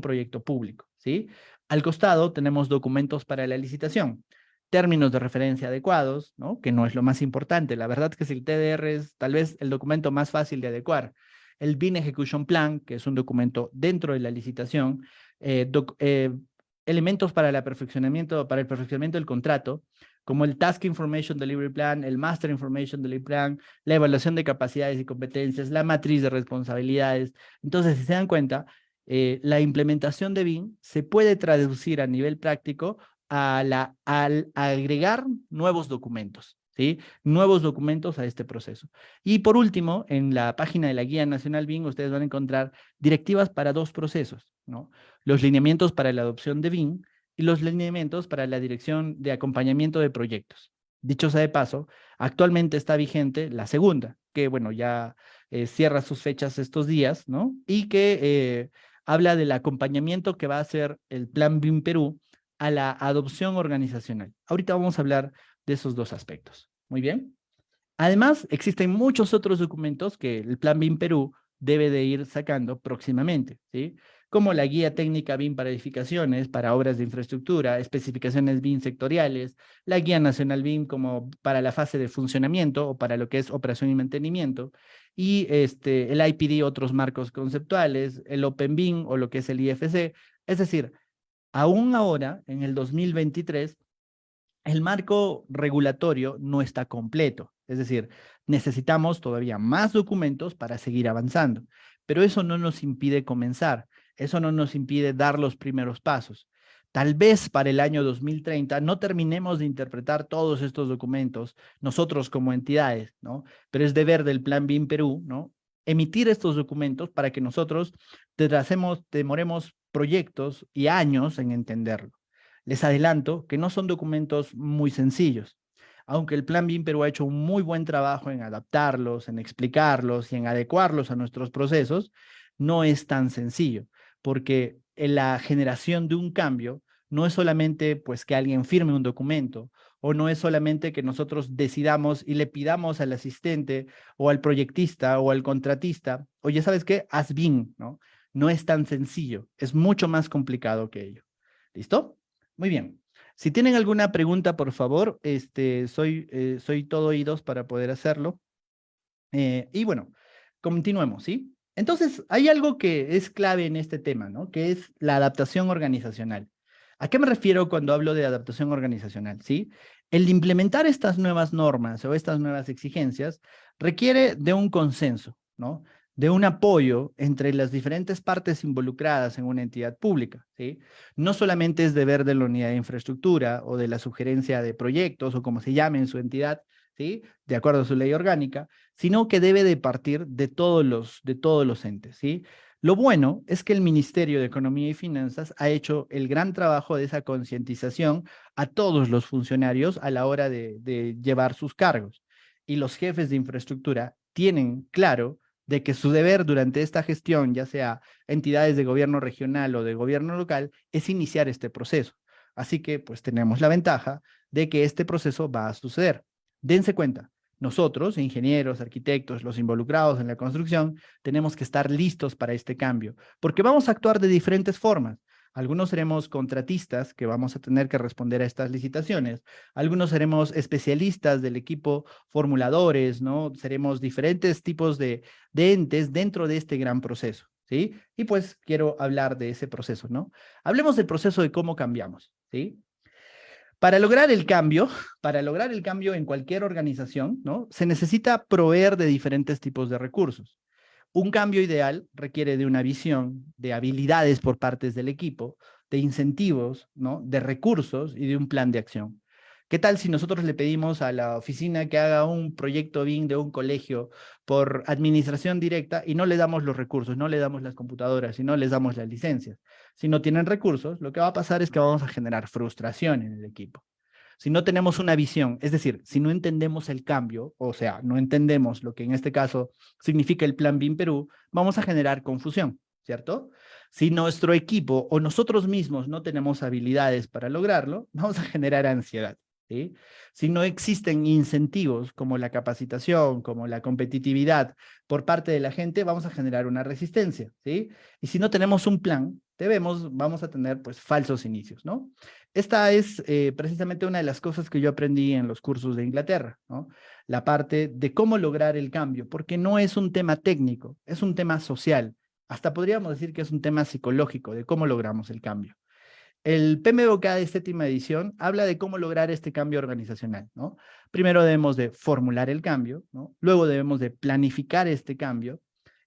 [SPEAKER 4] proyecto público, ¿sí? Al costado tenemos documentos para la licitación, términos de referencia adecuados, ¿no? Que no es lo más importante. La verdad es que si el TDR es tal vez el documento más fácil de adecuar. El BIM Execution Plan, que es un documento dentro de la licitación, elementos para el perfeccionamiento del contrato, como el Task Information Delivery Plan, el Master Information Delivery Plan, la evaluación de capacidades y competencias, la matriz de responsabilidades. Entonces, si se dan cuenta, la implementación de BIM se puede traducir a nivel práctico al agregar nuevos documentos, ¿sí? Nuevos documentos a este proceso. Y por último, en la página de la Guía Nacional BIM, ustedes van a encontrar directivas para dos procesos, ¿no? Los lineamientos para la adopción de BIM y los lineamientos para la dirección de acompañamiento de proyectos. Dicho sea de paso, actualmente está vigente la segunda, que bueno, ya cierra sus fechas estos días, ¿no? Y que habla del acompañamiento que va a hacer el Plan BIM Perú a la adopción organizacional. Ahorita vamos a hablar de esos dos aspectos. Muy bien. Además, existen muchos otros documentos que el Plan BIM Perú debe de ir sacando próximamente, ¿sí? Como la Guía Técnica BIM para edificaciones, para obras de infraestructura, especificaciones BIM sectoriales, la Guía Nacional BIM como para la fase de funcionamiento o para lo que es operación y mantenimiento, y el IPD, otros marcos conceptuales, el Open BIM o lo que es el IFC. Es decir, aún ahora, en el 2023, el marco regulatorio no está completo. Es decir, necesitamos todavía más documentos para seguir avanzando. Pero eso no nos impide comenzar. Eso no nos impide dar los primeros pasos. Tal vez para el año 2030 no terminemos de interpretar todos estos documentos nosotros como entidades, ¿no? Pero es deber del Plan BIM Perú, ¿no? Emitir estos documentos para que nosotros demoremos proyectos y años en entenderlo. Les adelanto que no son documentos muy sencillos, aunque el Plan BIM Perú ha hecho un muy buen trabajo en adaptarlos, en explicarlos y en adecuarlos a nuestros procesos, no es tan sencillo, porque en la generación de un cambio no es solamente pues que alguien firme un documento, o no es solamente que nosotros decidamos y le pidamos al asistente o al proyectista o al contratista, oye, ¿sabes qué? Haz BIM, ¿no? No es tan sencillo, es mucho más complicado que ello. ¿Listo? Muy bien. Si tienen alguna pregunta, por favor, soy todo oídos para poder hacerlo. Y bueno, continuemos, ¿sí? Entonces, hay algo que es clave en este tema, ¿no? Que es la adaptación organizacional. ¿A qué me refiero cuando hablo de adaptación organizacional? ¿Sí? El implementar estas nuevas normas o estas nuevas exigencias requiere de un consenso, ¿no? De un apoyo entre las diferentes partes involucradas en una entidad pública, ¿sí? No solamente es deber de la unidad de infraestructura o de la sugerencia de proyectos o como se llame en su entidad, ¿sí? De acuerdo a su ley orgánica, sino que debe de partir de todos los entes, ¿sí? Lo bueno es que el Ministerio de Economía y Finanzas ha hecho el gran trabajo de esa concientización a todos los funcionarios a la hora de llevar sus cargos. Y los jefes de infraestructura tienen claro de que su deber durante esta gestión, ya sea entidades de gobierno regional o de gobierno local, es iniciar este proceso. Así que pues tenemos la ventaja de que este proceso va a suceder. Dense cuenta, nosotros, ingenieros, arquitectos, los involucrados en la construcción, tenemos que estar listos para este cambio, porque vamos a actuar de diferentes formas. Algunos seremos contratistas que vamos a tener que responder a estas licitaciones. Algunos seremos especialistas del equipo formuladores, ¿no? Seremos diferentes tipos de entes dentro de este gran proceso, ¿sí? Y pues quiero hablar de ese proceso, ¿no? Hablemos del proceso de cómo cambiamos, ¿sí? Para lograr el cambio en cualquier organización, ¿no? Se necesita proveer de diferentes tipos de recursos. Un cambio ideal requiere de una visión, de habilidades por partes del equipo, de incentivos, ¿no? De recursos y de un plan de acción. ¿Qué tal si nosotros le pedimos a la oficina que haga un proyecto BIM de un colegio por administración directa y no le damos los recursos, no le damos las computadoras y no les damos las licencias? Si no tienen recursos, lo que va a pasar es que vamos a generar frustración en el equipo. Si no tenemos una visión, es decir, si no entendemos el cambio, o sea, no entendemos lo que en este caso significa el Plan BIM Perú, vamos a generar confusión, ¿cierto? Si nuestro equipo o nosotros mismos no tenemos habilidades para lograrlo, vamos a generar ansiedad, ¿sí? Si no existen incentivos como la capacitación, como la competitividad por parte de la gente, vamos a generar una resistencia, ¿sí? Y si no tenemos un plan, vamos a tener pues falsos inicios, ¿no? Esta es precisamente una de las cosas que yo aprendí en los cursos de Inglaterra, ¿no? La parte de cómo lograr el cambio, porque no es un tema técnico, es un tema social. Hasta podríamos decir que es un tema psicológico de cómo logramos el cambio. El PMBOK de séptima edición habla de cómo lograr este cambio organizacional, ¿no? Primero debemos de formular el cambio, ¿no? Luego debemos de planificar este cambio,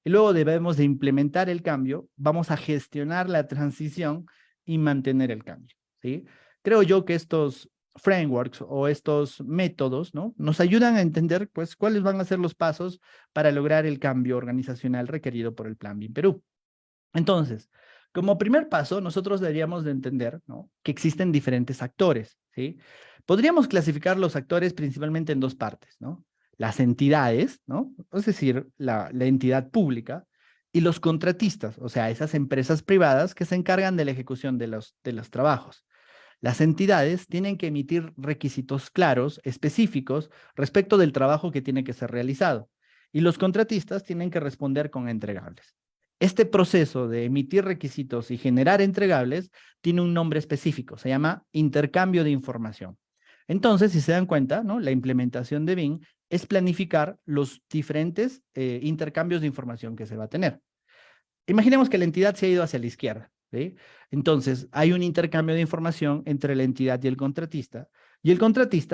[SPEAKER 4] y luego debemos de implementar el cambio, vamos a gestionar la transición y mantener el cambio, ¿sí? Creo yo que estos frameworks o estos métodos, ¿no? Nos ayudan a entender, pues, cuáles van a ser los pasos para lograr el cambio organizacional requerido por el Plan BIM Perú. Entonces, como primer paso, nosotros deberíamos de entender, ¿no?, que existen diferentes actores, ¿sí? Podríamos clasificar los actores principalmente en dos partes, ¿no? Las entidades, ¿no? Es decir, la entidad pública, y los contratistas, o sea, esas empresas privadas que se encargan de la ejecución de los trabajos. Las entidades tienen que emitir requisitos claros, específicos, respecto del trabajo que tiene que ser realizado, y los contratistas tienen que responder con entregables. Este proceso de emitir requisitos y generar entregables tiene un nombre específico, se llama intercambio de información. Entonces, si se dan cuenta, ¿no?, la implementación de BIM es planificar los diferentes intercambios de información que se va a tener. Imaginemos que la entidad se ha ido hacia la izquierda, ¿sí? Entonces, hay un intercambio de información entre la entidad y el contratista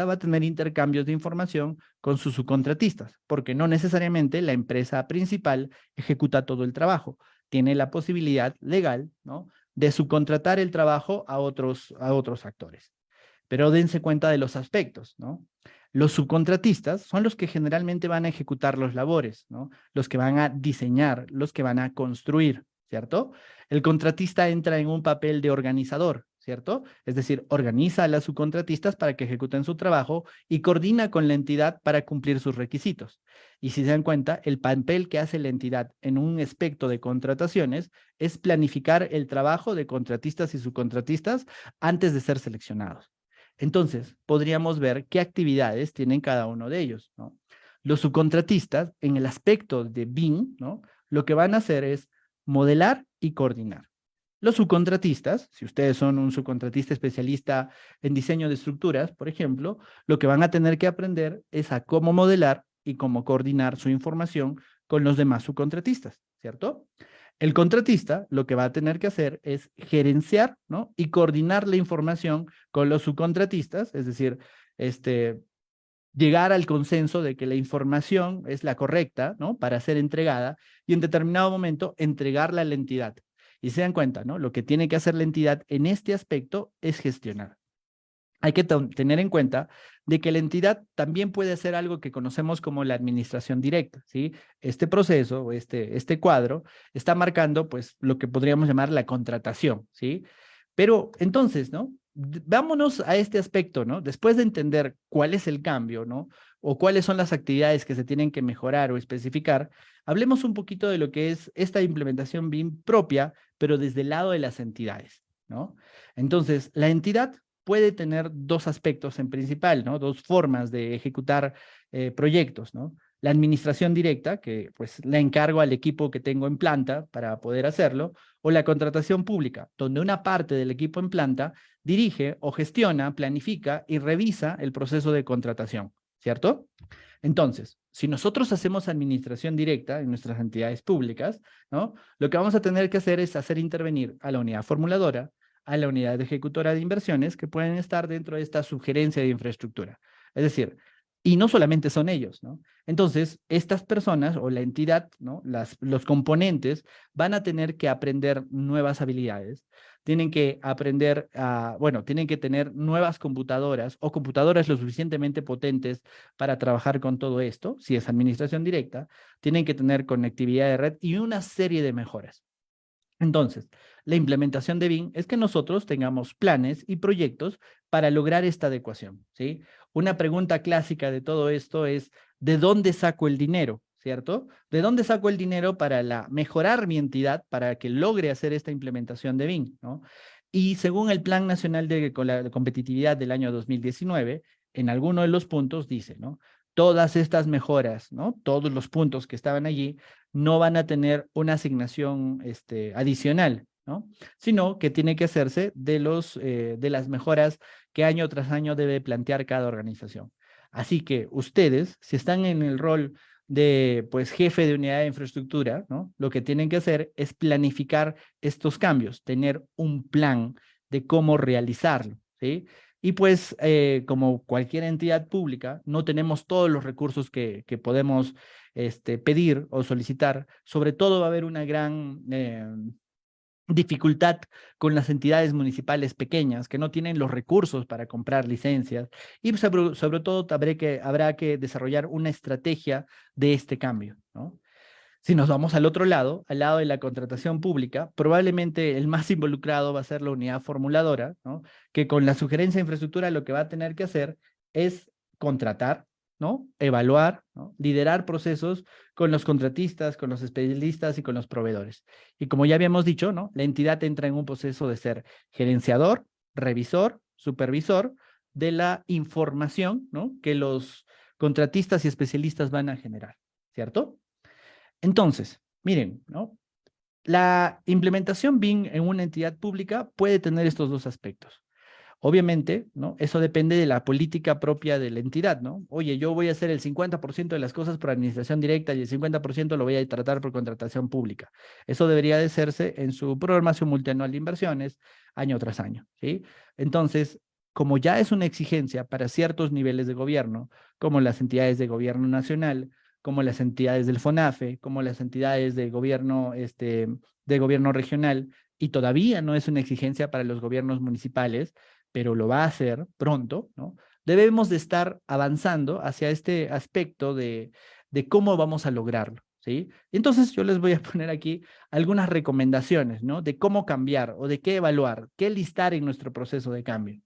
[SPEAKER 4] va a tener intercambios de información con sus subcontratistas, porque no necesariamente la empresa principal ejecuta todo el trabajo. Tiene la posibilidad legal, ¿no?, de subcontratar el trabajo a otros actores. Pero dense cuenta de los aspectos, ¿no? Los subcontratistas son los que generalmente van a ejecutar los labores, ¿no? Los que van a diseñar, los que van a construir, ¿cierto? El contratista entra en un papel de organizador, ¿cierto? Es decir, organiza a las subcontratistas para que ejecuten su trabajo y coordina con la entidad para cumplir sus requisitos. Y si se dan cuenta, el papel que hace la entidad en un aspecto de contrataciones es planificar el trabajo de contratistas y subcontratistas antes de ser seleccionados. Entonces, podríamos ver qué actividades tienen cada uno de ellos, ¿no? Los subcontratistas, en el aspecto de BIM, ¿no?, lo que van a hacer es modelar y coordinar. Los subcontratistas, si ustedes son un subcontratista especialista en diseño de estructuras, por ejemplo, lo que van a tener que aprender es a cómo modelar y cómo coordinar su información con los demás subcontratistas, ¿cierto? El contratista lo que va a tener que hacer es gerenciar, ¿no?, y coordinar la información con los subcontratistas, es decir, llegar al consenso de que la información es la correcta, ¿no?, para ser entregada y en determinado momento entregarla a la entidad. Y se dan cuenta, ¿no?, lo que tiene que hacer la entidad en este aspecto es gestionar. Hay que tener en cuenta de que la entidad también puede hacer algo que conocemos como la administración directa, ¿sí? Este proceso, este cuadro, está marcando, pues, lo que podríamos llamar la contratación, ¿sí? Pero, entonces, ¿no?, vámonos a este aspecto, ¿no? Después de entender cuál es el cambio, ¿no?, o cuáles son las actividades que se tienen que mejorar o especificar, hablemos un poquito de lo que es esta implementación BIM propia, pero desde el lado de las entidades, ¿no? Entonces, la entidad puede tener dos aspectos en principal, ¿no?, dos formas de ejecutar proyectos, ¿no? La administración directa, que pues la encargo al equipo que tengo en planta para poder hacerlo, o la contratación pública, donde una parte del equipo en planta dirige o gestiona, planifica y revisa el proceso de contratación, ¿cierto? Entonces, si nosotros hacemos administración directa en nuestras entidades públicas, ¿no?, lo que vamos a tener que hacer es hacer intervenir a la unidad formuladora, a la unidad ejecutora de inversiones que pueden estar dentro de esta sugerencia de infraestructura. Es decir, Y no solamente son ellos, ¿no? Entonces, estas personas o la entidad, ¿no? Los componentes van a tener que aprender nuevas habilidades, tienen que aprender bueno, tienen que tener nuevas computadoras o computadoras lo suficientemente potentes para trabajar con todo esto, si es administración directa, tienen que tener conectividad de red y una serie de mejoras. Entonces, la implementación de BIM es que nosotros tengamos planes y proyectos para lograr esta adecuación, ¿sí? Una pregunta clásica de todo esto es, ¿de dónde saco el dinero? ¿Cierto? ¿De dónde saco el dinero para mejorar mi entidad para que logre hacer esta implementación de BIM, ¿no? Y según el Plan Nacional de Competitividad del año 2019, en alguno de los puntos dice, ¿no? Todas estas mejoras, ¿no? Todos los puntos que estaban allí no van a tener una asignación adicional, ¿no? Sino que tiene que hacerse de las mejoras que año tras año debe plantear cada organización. Así que ustedes, si están en el rol de pues, jefe de unidad de infraestructura, ¿no? Lo que tienen que hacer es planificar estos cambios, tener un plan de cómo realizarlo, ¿sí? Y pues, como cualquier entidad pública, no tenemos todos los recursos que podemos pedir o solicitar. Sobre todo va a haber una gran dificultad con las entidades municipales pequeñas que no tienen los recursos para comprar licencias y sobre todo habrá que desarrollar una estrategia de este cambio, ¿no? Si nos vamos al otro lado, al lado de la contratación pública, probablemente el más involucrado va a ser la unidad formuladora, ¿no? Que con la sugerencia de infraestructura lo que va a tener que hacer es contratar, ¿no? Evaluar, ¿no? Liderar procesos con los contratistas, con los especialistas y con los proveedores. Y como ya habíamos dicho, ¿no? La entidad entra en un proceso de ser gerenciador, revisor, supervisor de la información, ¿no? Que los contratistas y especialistas van a generar, ¿cierto? Entonces, miren, ¿no? La implementación BIM en una entidad pública puede tener estos dos aspectos. Obviamente, ¿no? Eso depende de la política propia de la entidad, ¿no? Oye, yo voy a hacer el 50% de las cosas por administración directa y el 50% lo voy a tratar por contratación pública. Eso debería de hacerse en su programación multianual de inversiones año tras año, ¿sí? Entonces, como ya es una exigencia para ciertos niveles de gobierno, como las entidades de gobierno nacional, como las entidades del FONAFE, como las entidades de gobierno regional, y todavía no es una exigencia para los gobiernos municipales, pero lo va a hacer pronto, ¿no? Debemos de estar avanzando hacia este aspecto de cómo vamos a lograrlo, ¿sí? Entonces yo les voy a poner aquí algunas recomendaciones, ¿no? De cómo cambiar o de qué evaluar, qué listar en nuestro proceso de cambio.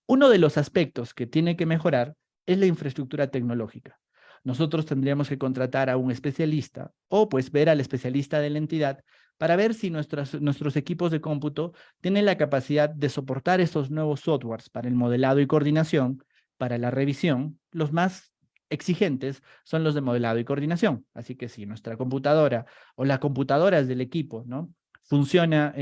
[SPEAKER 4] Uno de los aspectos que tiene que mejorar es la infraestructura tecnológica. Nosotros tendríamos que contratar a un especialista o pues ver al especialista de la entidad para ver si nuestros equipos de cómputo tienen la capacidad de soportar estos nuevos softwares para el modelado y coordinación, para la revisión. Los más exigentes son los de modelado y coordinación. Así que si nuestra computadora o las computadoras del equipo, ¿no? funciona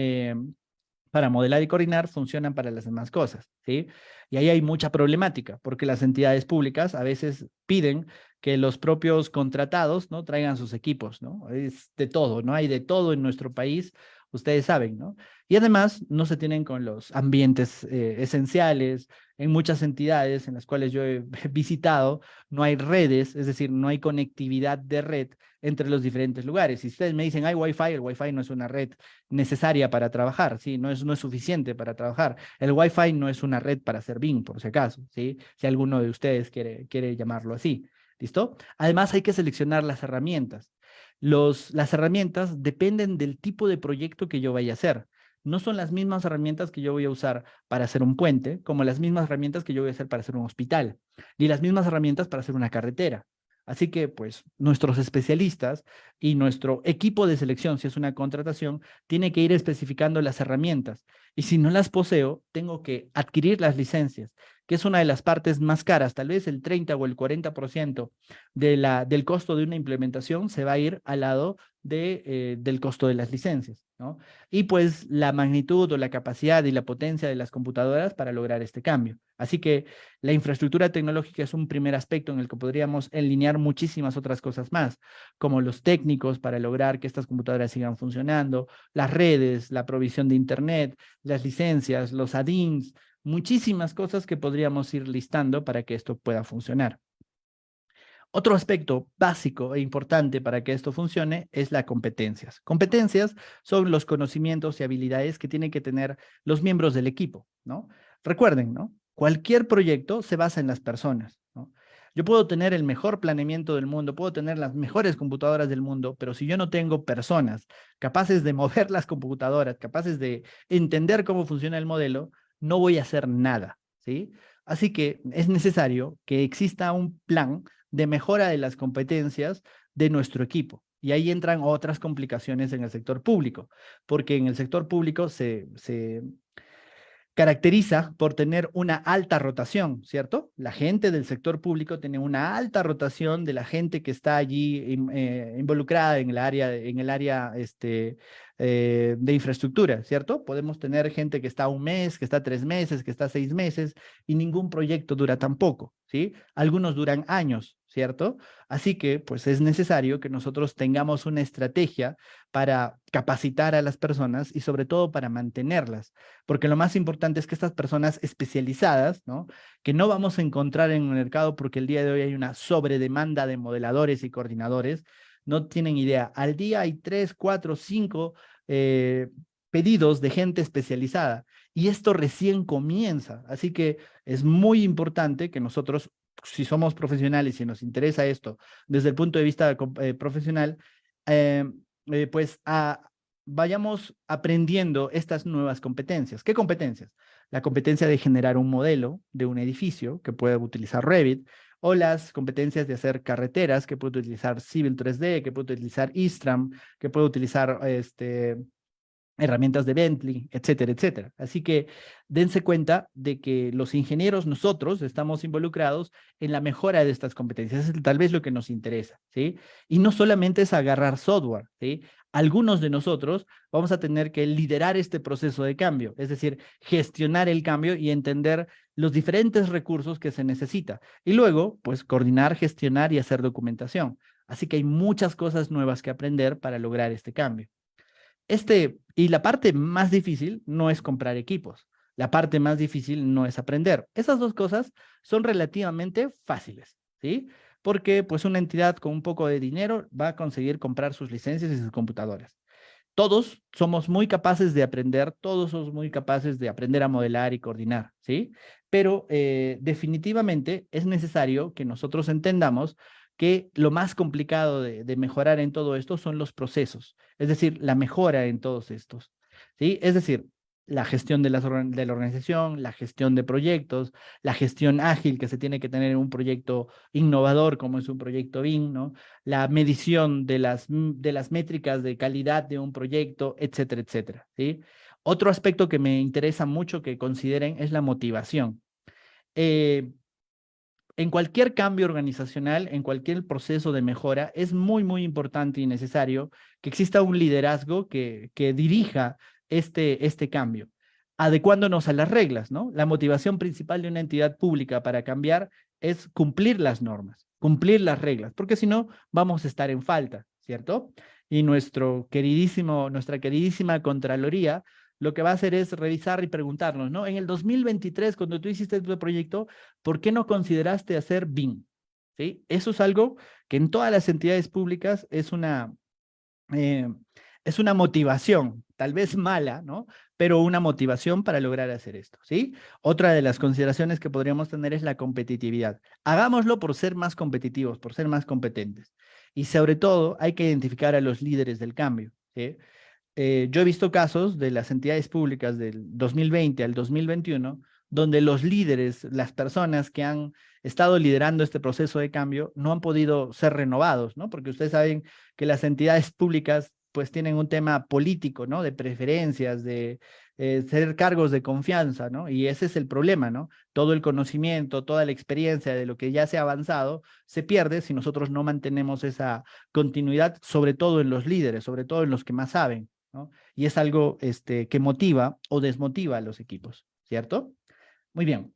[SPEAKER 4] para modelar y coordinar, funcionan para las demás cosas, ¿sí? Y ahí hay mucha problemática, porque las entidades públicas a veces piden que los propios contratados, ¿no? traigan sus equipos, ¿no? Es de todo, ¿no? Hay de todo en nuestro país, ustedes saben, ¿no? Y además no se tienen con los ambientes esenciales. En muchas entidades en las cuales yo he visitado, no hay redes, es decir, no hay conectividad de red entre los diferentes lugares. Si ustedes me dicen, hay Wi-Fi, el Wi-Fi no es una red necesaria para trabajar, ¿sí? No es suficiente para trabajar. El Wi-Fi no es una red para hacer BIM, por si acaso, ¿sí? Si alguno de ustedes quiere llamarlo así. ¿Listo? Además hay que seleccionar las herramientas. Las herramientas dependen del tipo de proyecto que yo vaya a hacer. No son las mismas herramientas que yo voy a usar para hacer un puente, como las mismas herramientas que yo voy a hacer para hacer un hospital, ni las mismas herramientas para hacer una carretera. Así que, pues, nuestros especialistas y nuestro equipo de selección, si es una contratación, tiene que ir especificando las herramientas. Y si no las poseo, tengo que adquirir las licencias, que es una de las partes más caras. Tal vez el 30 o el 40% del costo de una implementación se va a ir al lado del costo de las licencias, ¿no? Y pues la magnitud o la capacidad y la potencia de las computadoras para lograr este cambio. Así que la infraestructura tecnológica es un primer aspecto en el que podríamos alinear muchísimas otras cosas más, como los técnicos para lograr que estas computadoras sigan funcionando, las redes, la provisión de internet, las licencias, los add-ins, muchísimas cosas que podríamos ir listando para que esto pueda funcionar. Otro aspecto básico e importante para que esto funcione es las competencias. Competencias son los conocimientos y habilidades que tienen que tener los miembros del equipo, ¿no? Recuerden, ¿no? Cualquier proyecto se basa en las personas, ¿no? Yo puedo tener el mejor planeamiento del mundo, puedo tener las mejores computadoras del mundo, pero si yo no tengo personas capaces de mover las computadoras, capaces de entender cómo funciona el modelo, no voy a hacer nada, ¿sí? Así que es necesario que exista un plan de mejora de las competencias de nuestro equipo. Y ahí entran otras complicaciones en el sector público, porque en el sector público se caracteriza por tener una alta rotación, ¿cierto? La gente del sector público tiene una alta rotación de la gente que está allí involucrada en el área de infraestructura, ¿cierto? Podemos tener gente que está un mes, que está 3 meses, que está 6 meses, y ningún proyecto dura tan poco, ¿sí? Algunos duran años, ¿cierto? Así que, pues, es necesario que nosotros tengamos una estrategia para capacitar a las personas y sobre todo para mantenerlas, porque lo más importante es que estas personas especializadas, ¿no? Que no vamos a encontrar en el mercado porque el día de hoy hay una sobredemanda de modeladores y coordinadores, no tienen idea. Al día hay 3, 4, 5 pedidos de gente especializada y esto recién comienza, así que es muy importante que nosotros, si somos profesionales y nos interesa esto desde el punto de vista profesional, pues vayamos aprendiendo estas nuevas competencias. ¿Qué competencias? La competencia de generar un modelo de un edificio que pueda utilizar Revit, o las competencias de hacer carreteras que puede utilizar Civil 3D, que puede utilizar Eastram, que puede utilizar herramientas de Bentley, etcétera, etcétera. Así que dense cuenta de que los ingenieros, nosotros, estamos involucrados en la mejora de estas competencias. Es tal vez lo que nos interesa, ¿sí? Y no solamente es agarrar software, ¿sí? Algunos de nosotros vamos a tener que liderar este proceso de cambio, es decir, gestionar el cambio y entender los diferentes recursos que se necesita. Y luego, pues, coordinar, gestionar y hacer documentación. Así que hay muchas cosas nuevas que aprender para lograr este cambio. Y la parte más difícil no es comprar equipos. La parte más difícil no es aprender. Esas dos cosas son relativamente fáciles, ¿sí? Porque pues una entidad con un poco de dinero va a conseguir comprar sus licencias y sus computadoras. Todos somos muy capaces de aprender, todos somos muy capaces de aprender a modelar y coordinar, ¿sí? Pero definitivamente es necesario que nosotros entendamos que lo más complicado de mejorar en todo esto son los procesos, es decir, la mejora en todos estos, ¿sí? Es decir, la gestión de la organización, la gestión de proyectos, la gestión ágil que se tiene que tener en un proyecto innovador como es un proyecto BIM, ¿no? La medición de las métricas de calidad de un proyecto, etcétera, etcétera, ¿sí? Otro aspecto que me interesa mucho que consideren es la motivación. En cualquier cambio organizacional, en cualquier proceso de mejora, es muy, muy importante y necesario que exista un liderazgo que dirija este cambio, adecuándonos a las reglas, ¿no? La motivación principal de una entidad pública para cambiar es cumplir las normas, cumplir las reglas, porque si no, vamos a estar en falta, ¿cierto? Y nuestra queridísima Contraloría lo que va a hacer es revisar y preguntarnos, ¿no? En el 2023, cuando tú hiciste tu proyecto, ¿por qué no consideraste hacer BIM? ¿Sí? Eso es algo que en todas las entidades públicas es una motivación, tal vez mala, ¿no? Pero una motivación para lograr hacer esto, ¿sí? Otra de las consideraciones que podríamos tener es la competitividad. Hagámoslo por ser más competitivos, por ser más competentes. Y sobre todo, hay que identificar a los líderes del cambio, ¿sí? Yo he visto casos de las entidades públicas del 2020 al 2021, donde los líderes, las personas que han estado liderando este proceso de cambio, no han podido ser renovados, ¿no? Porque ustedes saben que las entidades públicas pues tienen un tema político, ¿no? De preferencias, de ser cargos de confianza, ¿no? Y ese es el problema, ¿no? Todo el conocimiento, toda la experiencia de lo que ya se ha avanzado, se pierde si nosotros no mantenemos esa continuidad, sobre todo en los líderes, sobre todo en los que más saben, ¿no? Y es algo que motiva o desmotiva a los equipos, ¿cierto? Muy bien.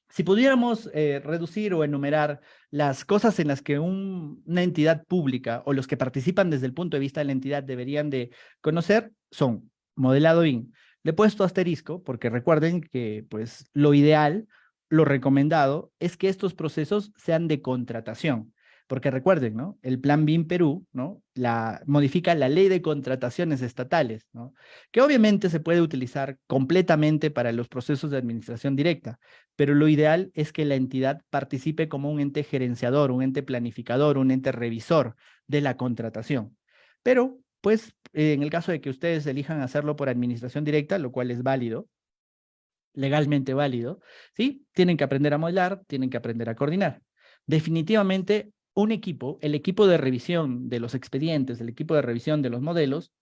[SPEAKER 4] Si pudiéramos reducir o enumerar las cosas en las que una entidad pública o los que participan desde el punto de vista de la entidad deberían de conocer, son modelado BIM. Le he puesto asterisco porque recuerden que pues, lo ideal, lo recomendado, es que estos procesos sean de contratación. Porque recuerden, ¿no? El Plan BIM Perú, ¿no? Modifica la ley de contrataciones estatales, ¿no? Que obviamente se puede utilizar completamente para los procesos de administración directa, pero lo ideal es que la entidad participe como un ente gerenciador, un ente planificador, un ente revisor de la contratación. Pero, pues, en el caso de que ustedes elijan hacerlo por administración directa, lo cual es válido, legalmente válido, ¿sí? Tienen que aprender a modelar, tienen que aprender a coordinar. Definitivamente, un equipo, el equipo de revisión de los expedientes, el equipo de revisión de los modelos,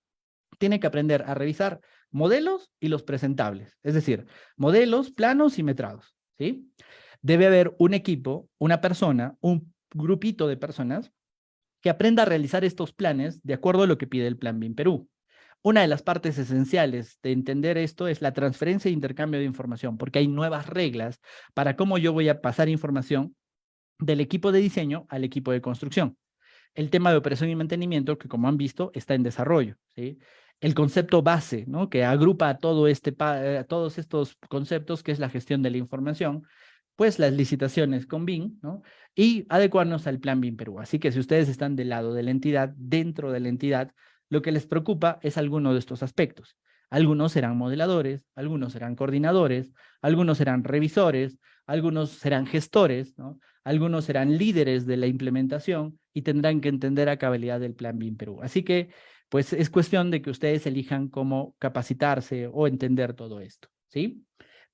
[SPEAKER 4] tiene que aprender a revisar modelos y los presentables, es decir, modelos, planos y metrados, ¿sí? Debe haber un equipo, una persona, un grupito de personas que aprenda a realizar estos planes de acuerdo a lo que pide el Plan BIM Perú. Una de las partes esenciales de entender esto es la transferencia e intercambio de información, porque hay nuevas reglas para cómo yo voy a pasar información del equipo de diseño al equipo de construcción. El tema de operación y mantenimiento, que como han visto, está en desarrollo, ¿sí? El concepto base, ¿no? Que agrupa a todos estos conceptos, que es la gestión de la información, pues las licitaciones con BIM, ¿no? Y adecuarnos al Plan BIM Perú. Así que si ustedes están del lado de la entidad, dentro de la entidad, lo que les preocupa es alguno de estos aspectos. Algunos serán modeladores, algunos serán coordinadores, algunos serán revisores, algunos serán gestores, ¿no? Algunos serán líderes de la implementación y tendrán que entender a cabalidad del Plan BIM Perú. Así que, pues, es cuestión de que ustedes elijan cómo capacitarse o entender todo esto, ¿sí?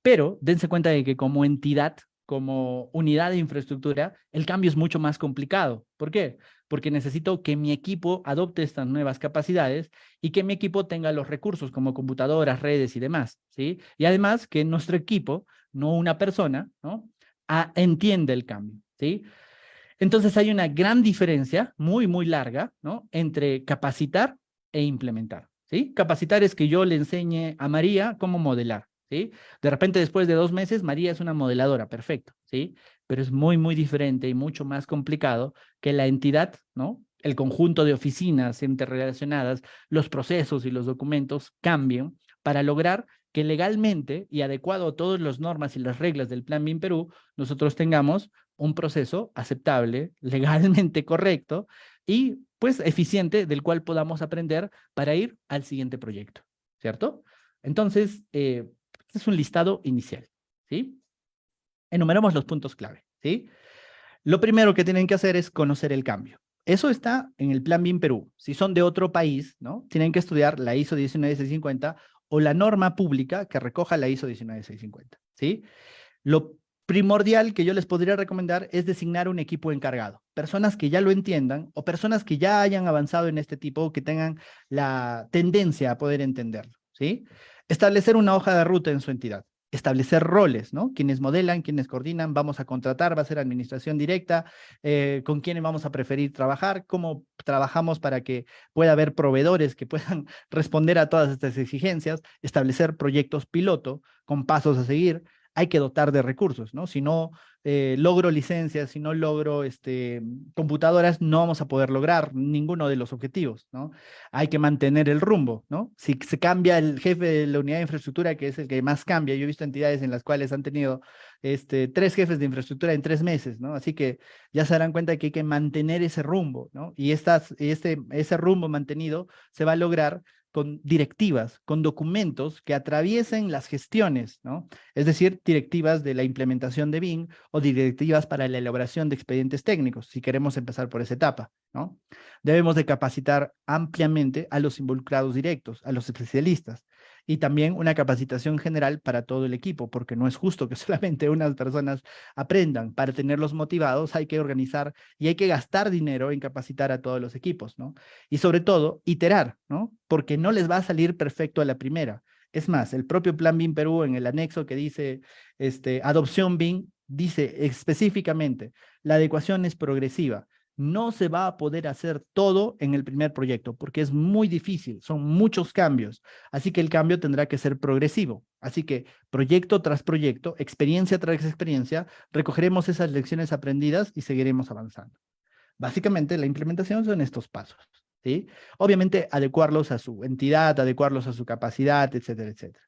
[SPEAKER 4] Pero dense cuenta de que como entidad, como unidad de infraestructura, el cambio es mucho más complicado. ¿Por qué? Porque necesito que mi equipo adopte estas nuevas capacidades y que mi equipo tenga los recursos como computadoras, redes y demás, ¿sí? Y además que nuestro equipo, no una persona, ¿no? Entiende el cambio, ¿sí? Entonces hay una gran diferencia, muy, muy larga, ¿no? Entre capacitar e implementar, ¿sí? Capacitar es que yo le enseñe a María cómo modelar, ¿sí? De repente, después de 2 meses, María es una modeladora, perfecto, ¿sí? Pero es muy, muy diferente y mucho más complicado que la entidad, ¿no? El conjunto de oficinas interrelacionadas, los procesos y los documentos cambien para lograr que legalmente y adecuado a todas las normas y las reglas del Plan BIM Perú, nosotros tengamos un proceso aceptable, legalmente correcto y pues eficiente del cual podamos aprender para ir al siguiente proyecto, ¿cierto? Entonces, este es un listado inicial, ¿sí? Enumeramos los puntos clave, ¿sí? Lo primero que tienen que hacer es conocer el cambio. Eso está en el Plan BIM Perú. Si son de otro país, ¿no? Tienen que estudiar la ISO 19650 o la norma pública que recoja la ISO 19650, ¿sí? Lo primordial que yo les podría recomendar es designar un equipo encargado. Personas que ya lo entiendan o personas que ya hayan avanzado en este tipo, que tengan la tendencia a poder entenderlo, ¿sí? Establecer una hoja de ruta en su entidad. Establecer roles, ¿no? Quienes modelan, quienes coordinan, vamos a contratar, va a ser administración directa, con quiénes vamos a preferir trabajar, cómo trabajamos para que pueda haber proveedores que puedan responder a todas estas exigencias, establecer proyectos piloto con pasos a seguir. Hay que dotar de recursos, ¿no? Si no logro licencias, si no logro computadoras, no vamos a poder lograr ninguno de los objetivos, ¿no? Hay que mantener el rumbo, ¿no? Si se cambia el jefe de la unidad de infraestructura, que es el que más cambia, yo he visto entidades en las cuales han tenido 3 jefes de infraestructura en 3 meses, ¿no? Así que ya se darán cuenta que hay que mantener ese rumbo, ¿no? Y ese rumbo mantenido se va a lograr con directivas, con documentos que atraviesen las gestiones, ¿no? Es decir, directivas de la implementación de BIM o directivas para la elaboración de expedientes técnicos, si queremos empezar por esa etapa, ¿no? Debemos de capacitar ampliamente a los involucrados directos, a los especialistas, y también una capacitación general para todo el equipo, porque no es justo que solamente unas personas aprendan. Para tenerlos motivados hay que organizar y hay que gastar dinero en capacitar a todos los equipos, ¿no? Y sobre todo, iterar, ¿no? Porque no les va a salir perfecto a la primera. Es más, el propio Plan BIM Perú, en el anexo que dice adopción BIM, dice específicamente, la adecuación es progresiva. No se va a poder hacer todo en el primer proyecto, porque es muy difícil, son muchos cambios, así que el cambio tendrá que ser progresivo. Así que proyecto tras proyecto, experiencia tras experiencia, recogeremos esas lecciones aprendidas y seguiremos avanzando. Básicamente, la implementación son estos pasos, ¿sí? Obviamente, adecuarlos a su entidad, adecuarlos a su capacidad, etcétera, etcétera.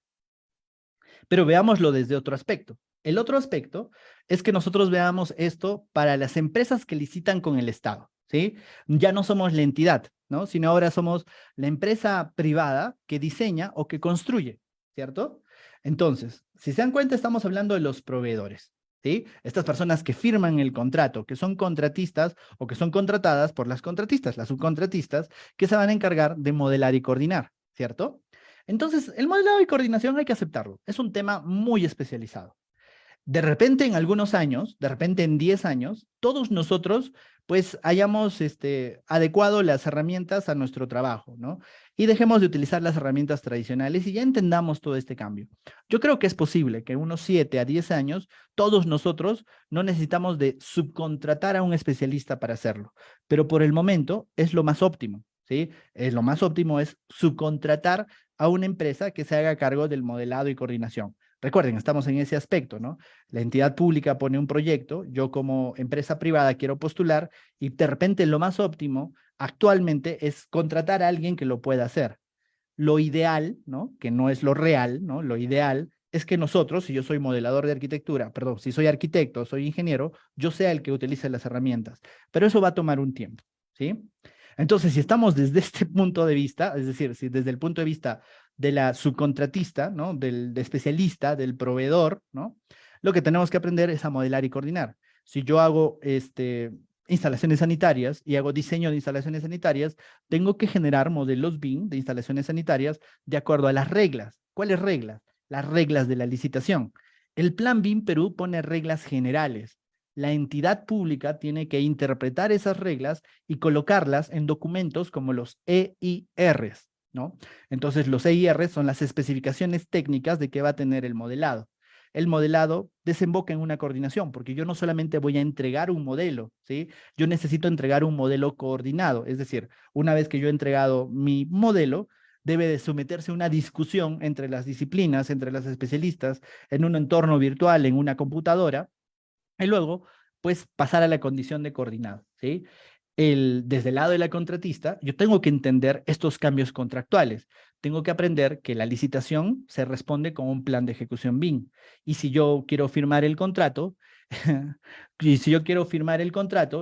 [SPEAKER 4] Pero veámoslo desde otro aspecto. El otro aspecto es que nosotros veamos esto para las empresas que licitan con el Estado, ¿sí? Ya no somos la entidad, ¿no? Sino ahora somos la empresa privada que diseña o que construye, ¿cierto? Entonces, si se dan cuenta, estamos hablando de los proveedores, ¿sí? Estas personas que firman el contrato, que son contratistas o que son contratadas por las contratistas, las subcontratistas, que se van a encargar de modelar y coordinar, ¿cierto? Entonces, el modelado y coordinación hay que aceptarlo. Es un tema muy especializado. De repente en algunos años, de repente en 10 años, todos nosotros pues hayamos adecuado las herramientas a nuestro trabajo, ¿no? Y dejemos de utilizar las herramientas tradicionales y ya entendamos todo este cambio. Yo creo que es posible que en unos 7 a 10 años, todos nosotros no necesitamos de subcontratar a un especialista para hacerlo, pero por el momento es lo más óptimo, ¿sí? Lo más óptimo es subcontratar a una empresa que se haga cargo del modelado y coordinación. Recuerden, estamos en ese aspecto, ¿no? La entidad pública pone un proyecto, yo como empresa privada quiero postular y de repente lo más óptimo actualmente es contratar a alguien que lo pueda hacer. Lo ideal, ¿no? Que no es lo real, ¿no? Lo ideal es que nosotros, si yo soy modelador de arquitectura, perdón, si soy arquitecto, soy ingeniero, yo sea el que utilice las herramientas. Pero eso va a tomar un tiempo, ¿sí? Entonces, si estamos desde este punto de vista, es decir, si desde el punto de vista de la subcontratista, ¿no? Del especialista, del proveedor, ¿no? Lo que tenemos que aprender es a modelar y coordinar. Si yo hago instalaciones sanitarias y hago diseño de instalaciones sanitarias, tengo que generar modelos BIM de instalaciones sanitarias de acuerdo a las reglas. ¿Cuáles reglas? Las reglas de la licitación. El Plan BIM Perú pone reglas generales. La entidad pública tiene que interpretar esas reglas y colocarlas en documentos como los EIRs, ¿no? Entonces, los EIRs son las especificaciones técnicas de qué va a tener el modelado. El modelado desemboca en una coordinación, porque yo no solamente voy a entregar un modelo, ¿sí? Yo necesito entregar un modelo coordinado, es decir, una vez que yo he entregado mi modelo, debe de someterse a una discusión entre las disciplinas, entre los especialistas, en un entorno virtual, en una computadora, y luego, pues, pasar a la condición de coordinado, ¿sí? Desde el lado de la contratista, yo tengo que entender estos cambios contractuales. Tengo que aprender que la licitación se responde con un plan de ejecución BIM. Y si yo quiero firmar el contrato,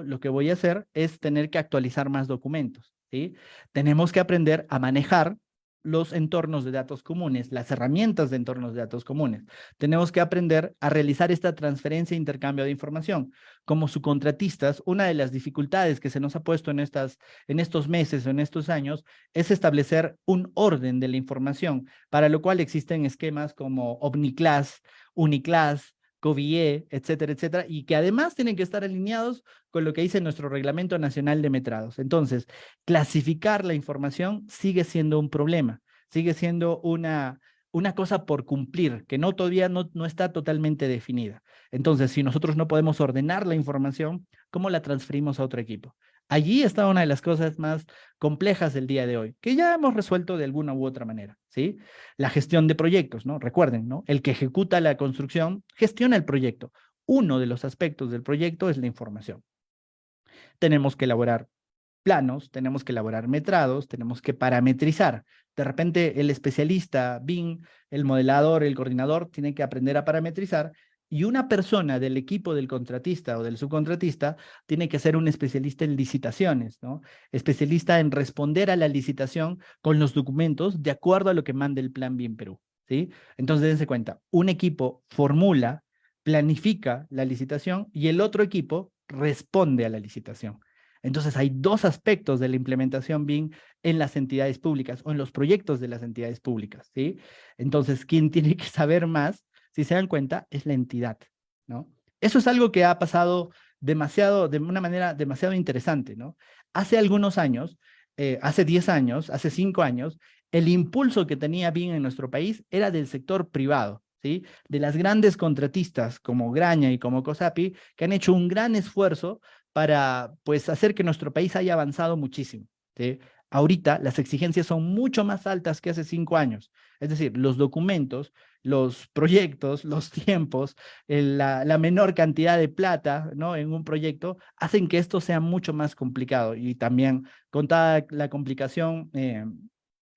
[SPEAKER 4] lo que voy a hacer es tener que actualizar más documentos, ¿sí? Tenemos que aprender a manejar los entornos de datos comunes, las herramientas de entornos de datos comunes. Tenemos que aprender a realizar esta transferencia e intercambio de información. Como subcontratistas, una de las dificultades que se nos ha puesto en estos meses o en estos años es establecer un orden de la información, para lo cual existen esquemas como OmniClass, UniClass, COVIE, etcétera, etcétera, y que además tienen que estar alineados con lo que dice nuestro Reglamento Nacional de Metrados. Entonces, clasificar la información sigue siendo un problema, sigue siendo una cosa por cumplir, que todavía no está totalmente definida. Entonces, si nosotros no podemos ordenar la información, ¿cómo la transferimos a otro equipo? Allí está una de las cosas más complejas del día de hoy, que ya hemos resuelto de alguna u otra manera, ¿sí? La gestión de proyectos, ¿no? Recuerden, ¿no? El que ejecuta la construcción gestiona el proyecto. Uno de los aspectos del proyecto es la información. Tenemos que elaborar planos, tenemos que elaborar metrados, tenemos que parametrizar. De repente el especialista, BIM, el modelador, el coordinador, tiene que aprender a parametrizar y una persona del equipo del contratista o del subcontratista tiene que ser un especialista en licitaciones, ¿no? Especialista en responder a la licitación con los documentos de acuerdo a lo que manda el Plan BIM Perú, ¿sí? Entonces, dense cuenta, un equipo formula, planifica la licitación y el otro equipo responde a la licitación. Entonces, hay dos aspectos de la implementación BIM en las entidades públicas o en los proyectos de las entidades públicas, ¿sí? Entonces, quien tiene que saber más, si se dan cuenta, es la entidad, ¿no? Eso es algo que ha pasado de una manera demasiado interesante, ¿no? Hace algunos años, hace 10 años, hace 5 años, el impulso que tenía BIM en nuestro país era del sector privado, ¿sí? De las grandes contratistas como Graña y como COSAPI, que han hecho un gran esfuerzo para, pues, hacer que nuestro país haya avanzado muchísimo, ¿sí? Ahorita las exigencias son mucho más altas que hace 5 años. Es decir, los documentos, los proyectos, los tiempos, la menor cantidad de plata, ¿no? En un proyecto hacen que esto sea mucho más complicado y también con toda la complicación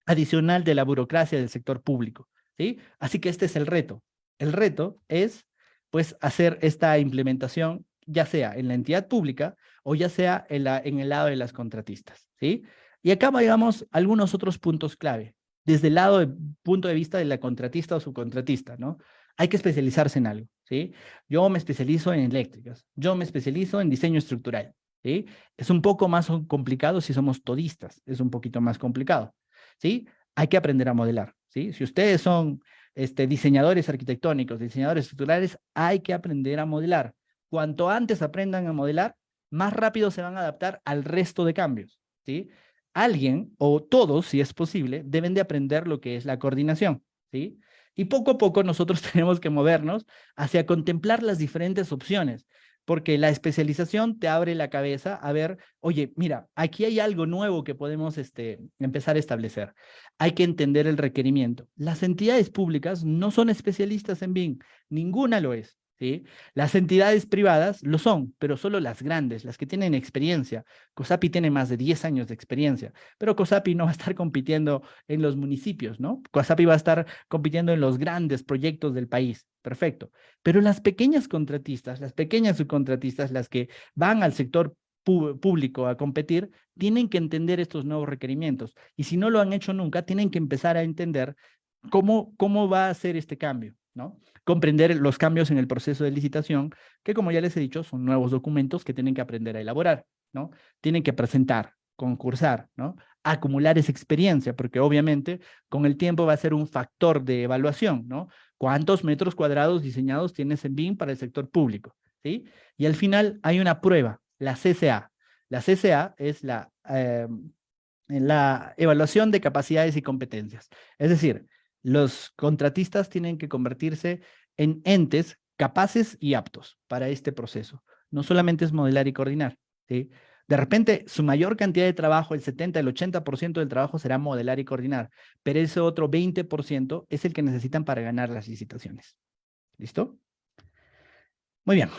[SPEAKER 4] adicional de la burocracia del sector público, ¿sí? Así que este es el reto. El reto es pues hacer esta implementación, ya sea en la entidad pública o ya sea en el lado de las contratistas, ¿sí? Y acá llegamos a algunos otros puntos clave, desde el punto de vista de la contratista o subcontratista, ¿no? Hay que especializarse en algo, ¿sí? Yo me especializo en eléctricas, yo me especializo en diseño estructural, ¿sí? Es un poco más complicado si somos todistas, es un poquito más complicado, ¿sí? Hay que aprender a modelar, ¿sí? Si ustedes son diseñadores arquitectónicos, diseñadores estructurales, hay que aprender a modelar. Cuanto antes aprendan a modelar, más rápido se van a adaptar al resto de cambios, ¿sí? Alguien, o todos, si es posible, deben de aprender lo que es la coordinación, ¿sí? Y poco a poco nosotros tenemos que movernos hacia contemplar las diferentes opciones, porque la especialización te abre la cabeza a ver, oye, mira, aquí hay algo nuevo que podemos empezar a establecer. Hay que entender el requerimiento. Las entidades públicas no son especialistas en BIM, ninguna lo es, ¿sí? Las entidades privadas lo son, pero solo las grandes, las que tienen experiencia. COSAPI tiene más de 10 años de experiencia, pero COSAPI no va a estar compitiendo en los municipios, ¿no? COSAPI va a estar compitiendo en los grandes proyectos del país. Perfecto. Pero las pequeñas contratistas, las pequeñas subcontratistas, las que van al sector público a competir, tienen que entender estos nuevos requerimientos. Y si no lo han hecho nunca, tienen que empezar a entender cómo va a ser este cambio, ¿no? Comprender los cambios en el proceso de licitación, que como ya les he dicho, son nuevos documentos que tienen que aprender a elaborar, ¿no? Tienen que presentar, concursar, ¿no? Acumular esa experiencia, porque obviamente con el tiempo va a ser un factor de evaluación, ¿no? ¿Cuántos metros cuadrados diseñados tienes en BIM para el sector público? ¿Sí? Y al final hay una prueba, la CCA. La CCA es la evaluación de capacidades y competencias. Es decir, los contratistas tienen que convertirse en entes capaces y aptos para este proceso. No solamente es modelar y coordinar, ¿sí? De repente, su mayor cantidad de trabajo, el 70, el 80% del trabajo será modelar y coordinar, pero ese otro 20% es el que necesitan para ganar las licitaciones. ¿Listo? Muy bien,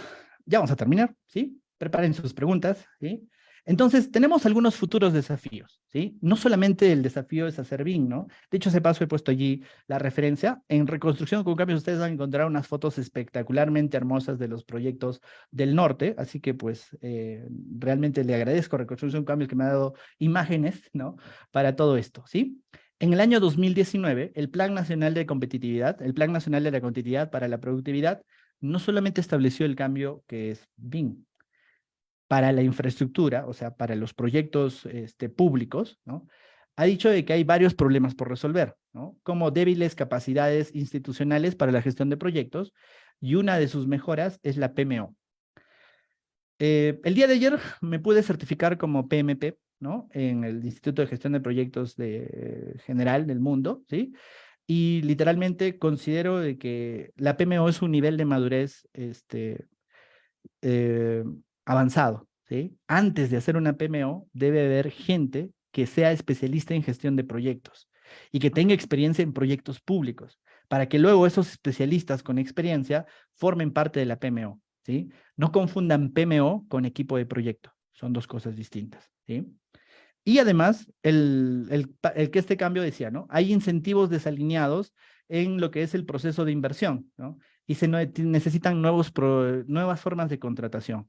[SPEAKER 4] ya vamos a terminar, ¿sí? Preparen sus preguntas, ¿sí? Entonces, tenemos algunos futuros desafíos, ¿sí? No solamente el desafío es hacer BIM, ¿no? De hecho, ese paso he puesto allí la referencia. En Reconstrucción con Cambios ustedes van a encontrar unas fotos espectacularmente hermosas de los proyectos del norte, así que pues realmente le agradezco a Reconstrucción con Cambios que me ha dado imágenes, ¿no? Para todo esto, ¿sí? En el año 2019, el Plan Nacional de Competitividad, el Plan Nacional de la Competitividad para la Productividad, no solamente estableció el cambio que es BIM, para la infraestructura, o sea, para los proyectos públicos, ¿no? Ha dicho de que hay varios problemas por resolver, ¿no? Como débiles capacidades institucionales para la gestión de proyectos, y una de sus mejoras es la PMO. El día de ayer me pude certificar como PMP, ¿no? En el Instituto de Gestión de Proyectos General del mundo, ¿sí? Y literalmente considero de que la PMO es un nivel de madurez avanzado, ¿sí? Antes de hacer una PMO, debe haber gente que sea especialista en gestión de proyectos y que tenga experiencia en proyectos públicos, para que luego esos especialistas con experiencia formen parte de la PMO, ¿sí? No confundan PMO con equipo de proyecto, son dos cosas distintas, ¿sí? Y además, el que este cambio decía, ¿no? Hay incentivos desalineados en lo que es el proceso de inversión, ¿no? Y se necesitan nuevas formas de contratación.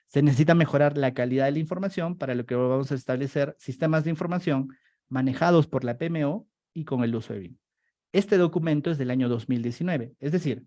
[SPEAKER 4] Se necesita mejorar la calidad de la información, para lo que vamos a establecer sistemas de información manejados por la PMO y con el uso de BIM. Este documento es del año 2019, es decir,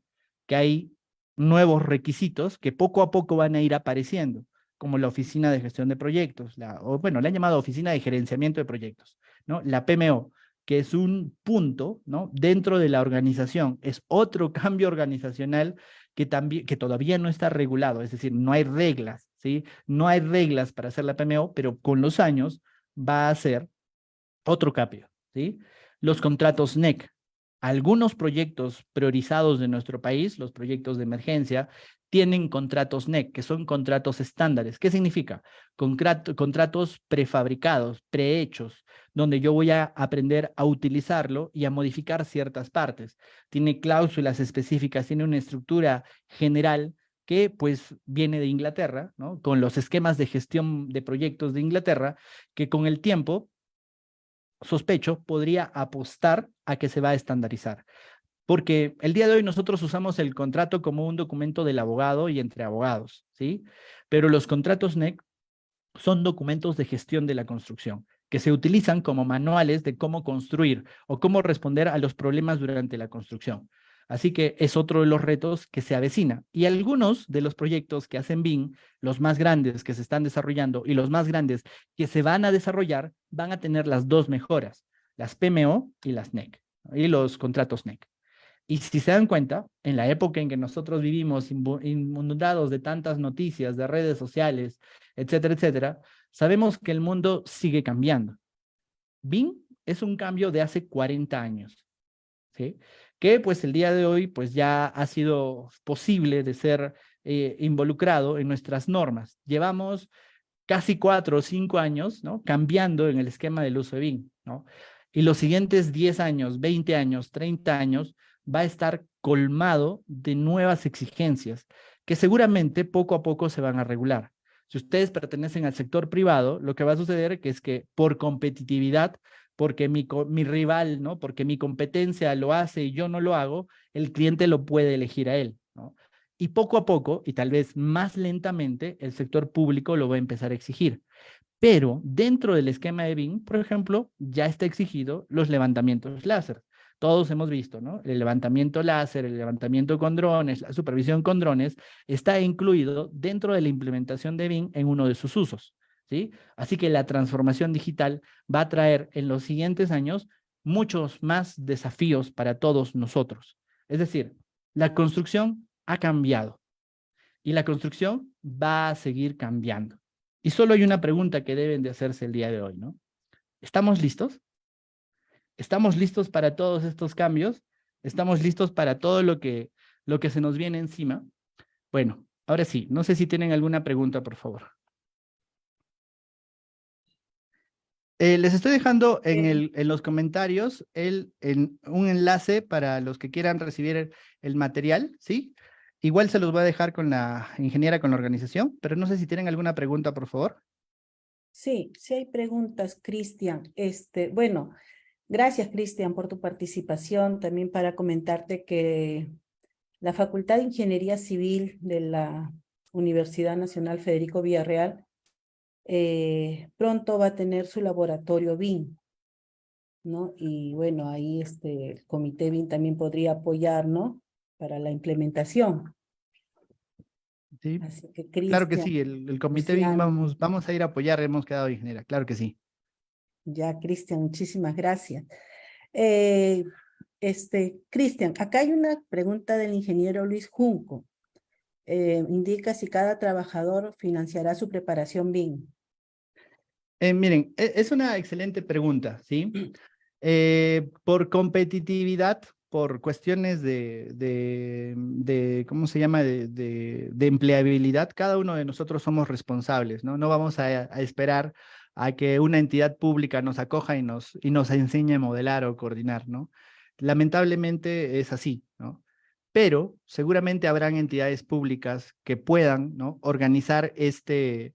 [SPEAKER 4] que hay nuevos requisitos que poco a poco van a ir apareciendo, como la Oficina de Gestión de Proyectos, le han llamado Oficina de Gerenciamiento de Proyectos, ¿no? La PMO, que es un punto, ¿no? Dentro de la organización, es otro cambio organizacional que todavía no está regulado, es decir, no hay reglas, ¿sí? No hay reglas para hacer la PMO, pero con los años va a ser otro cambio, ¿sí? Los contratos NEC. Algunos proyectos priorizados de nuestro país, los proyectos de emergencia, tienen contratos NEC, que son contratos estándares. ¿Qué significa? Contratos prefabricados, prehechos, donde yo voy a aprender a utilizarlo y a modificar ciertas partes. Tiene cláusulas específicas, tiene una estructura general que pues viene de Inglaterra, ¿no? Con los esquemas de gestión de proyectos de Inglaterra, que con el tiempo, sospecho, podría apostar a que se va a estandarizar. Porque el día de hoy nosotros usamos el contrato como un documento del abogado y entre abogados, ¿sí? Pero los contratos NEC son documentos de gestión de la construcción, que se utilizan como manuales de cómo construir o cómo responder a los problemas durante la construcción. Así que es otro de los retos que se avecina. Y algunos de los proyectos que hacen BIM, los más grandes que se están desarrollando y los más grandes que se van a desarrollar, van a tener las dos mejoras, las PMO y las NEC, y los contratos NEC. Y si se dan cuenta, en la época en que nosotros vivimos inundados de tantas noticias, de redes sociales, etcétera, etcétera, sabemos que el mundo sigue cambiando. BIM es un cambio de hace 40 años, ¿sí? Que pues el día de hoy pues ya ha sido posible de ser involucrado en nuestras normas. Llevamos casi 4 o 5 años, ¿no? Cambiando en el esquema del uso de BIM, ¿no? Y los siguientes 10 años, 20 años, 30 años, va a estar colmado de nuevas exigencias que seguramente poco a poco se van a regular. Si ustedes pertenecen al sector privado, lo que va a suceder es que por competitividad, porque mi rival, ¿no? Porque mi competencia lo hace y yo no lo hago, el cliente lo puede elegir a él, ¿no? Y poco a poco, y tal vez más lentamente, el sector público lo va a empezar a exigir. Pero dentro del esquema de BIM, por ejemplo, ya está exigido los levantamientos láser. Todos hemos visto, ¿no? El levantamiento láser, el levantamiento con drones, la supervisión con drones, está incluido dentro de la implementación de BIM en uno de sus usos, ¿sí? Así que la transformación digital va a traer en los siguientes años muchos más desafíos para todos nosotros. Es decir, la construcción ha cambiado y la construcción va a seguir cambiando. Y solo hay una pregunta que deben de hacerse el día de hoy, ¿no? ¿Estamos listos? ¿Estamos listos para todos estos cambios? ¿Estamos listos para todo lo que se nos viene encima? Bueno, ahora sí, no sé si tienen alguna pregunta, por favor. Les estoy dejando en los comentarios un enlace para los que quieran recibir el material, ¿sí? Igual se los voy a dejar con la ingeniera, con la organización, pero no sé si tienen alguna pregunta, por favor.
[SPEAKER 3] Sí, sí hay preguntas, Cristian. Bueno, gracias, Cristian, por tu participación. También para comentarte que la Facultad de Ingeniería Civil de la Universidad Nacional Federico Villarreal pronto va a tener su laboratorio BIM, ¿no? Y bueno, ahí el comité BIM también podría apoyar, ¿no? Para la implementación.
[SPEAKER 4] Sí,
[SPEAKER 3] Así que,
[SPEAKER 4] claro que
[SPEAKER 3] Cristian,
[SPEAKER 4] sí, el comité BIM
[SPEAKER 3] Luciano,
[SPEAKER 4] vamos a ir a apoyar, hemos quedado ingeniera, claro que sí.
[SPEAKER 3] ya, Cristian, muchísimas gracias. Cristian, acá hay una pregunta del ingeniero Luis Junco. Indica si cada trabajador financiará su preparación BIM.
[SPEAKER 4] Miren, es una excelente pregunta, ¿sí? Por competitividad, por cuestiones ¿cómo se llama? De empleabilidad, cada uno de nosotros somos responsables, ¿no? No vamos a esperar a que una entidad pública nos acoja y nos enseñe a modelar o coordinar, ¿no? Lamentablemente es así, ¿no? Pero seguramente habrán entidades públicas que puedan, ¿no? Organizar este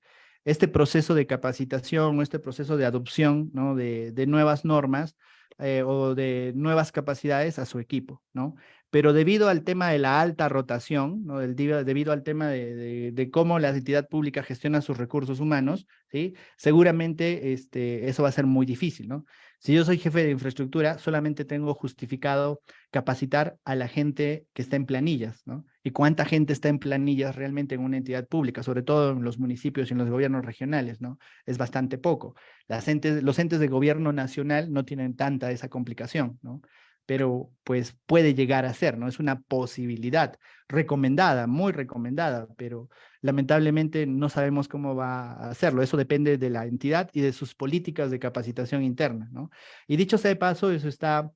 [SPEAKER 4] proceso de capacitación o este proceso de adopción, ¿no? de nuevas normas o de nuevas capacidades a su equipo, ¿no? Pero debido al tema de la alta rotación, ¿no? Debido al tema de cómo la entidad pública gestiona sus recursos humanos, ¿sí? Seguramente eso va a ser muy difícil, ¿no? Si yo soy jefe de infraestructura, solamente tengo justificado capacitar a la gente que está en planillas, ¿no? ¿Y cuánta gente está en planillas realmente en una entidad pública, sobre todo en los municipios y en los gobiernos regionales, ¿no? Es bastante poco. Los entes de gobierno nacional no tienen tanta esa complicación, ¿no? Pero pues puede llegar a ser, ¿no? Es una posibilidad recomendada, muy recomendada, pero lamentablemente no sabemos cómo va a hacerlo. Eso depende de la entidad y de sus políticas de capacitación interna, ¿no? Y dicho sea de paso, eso está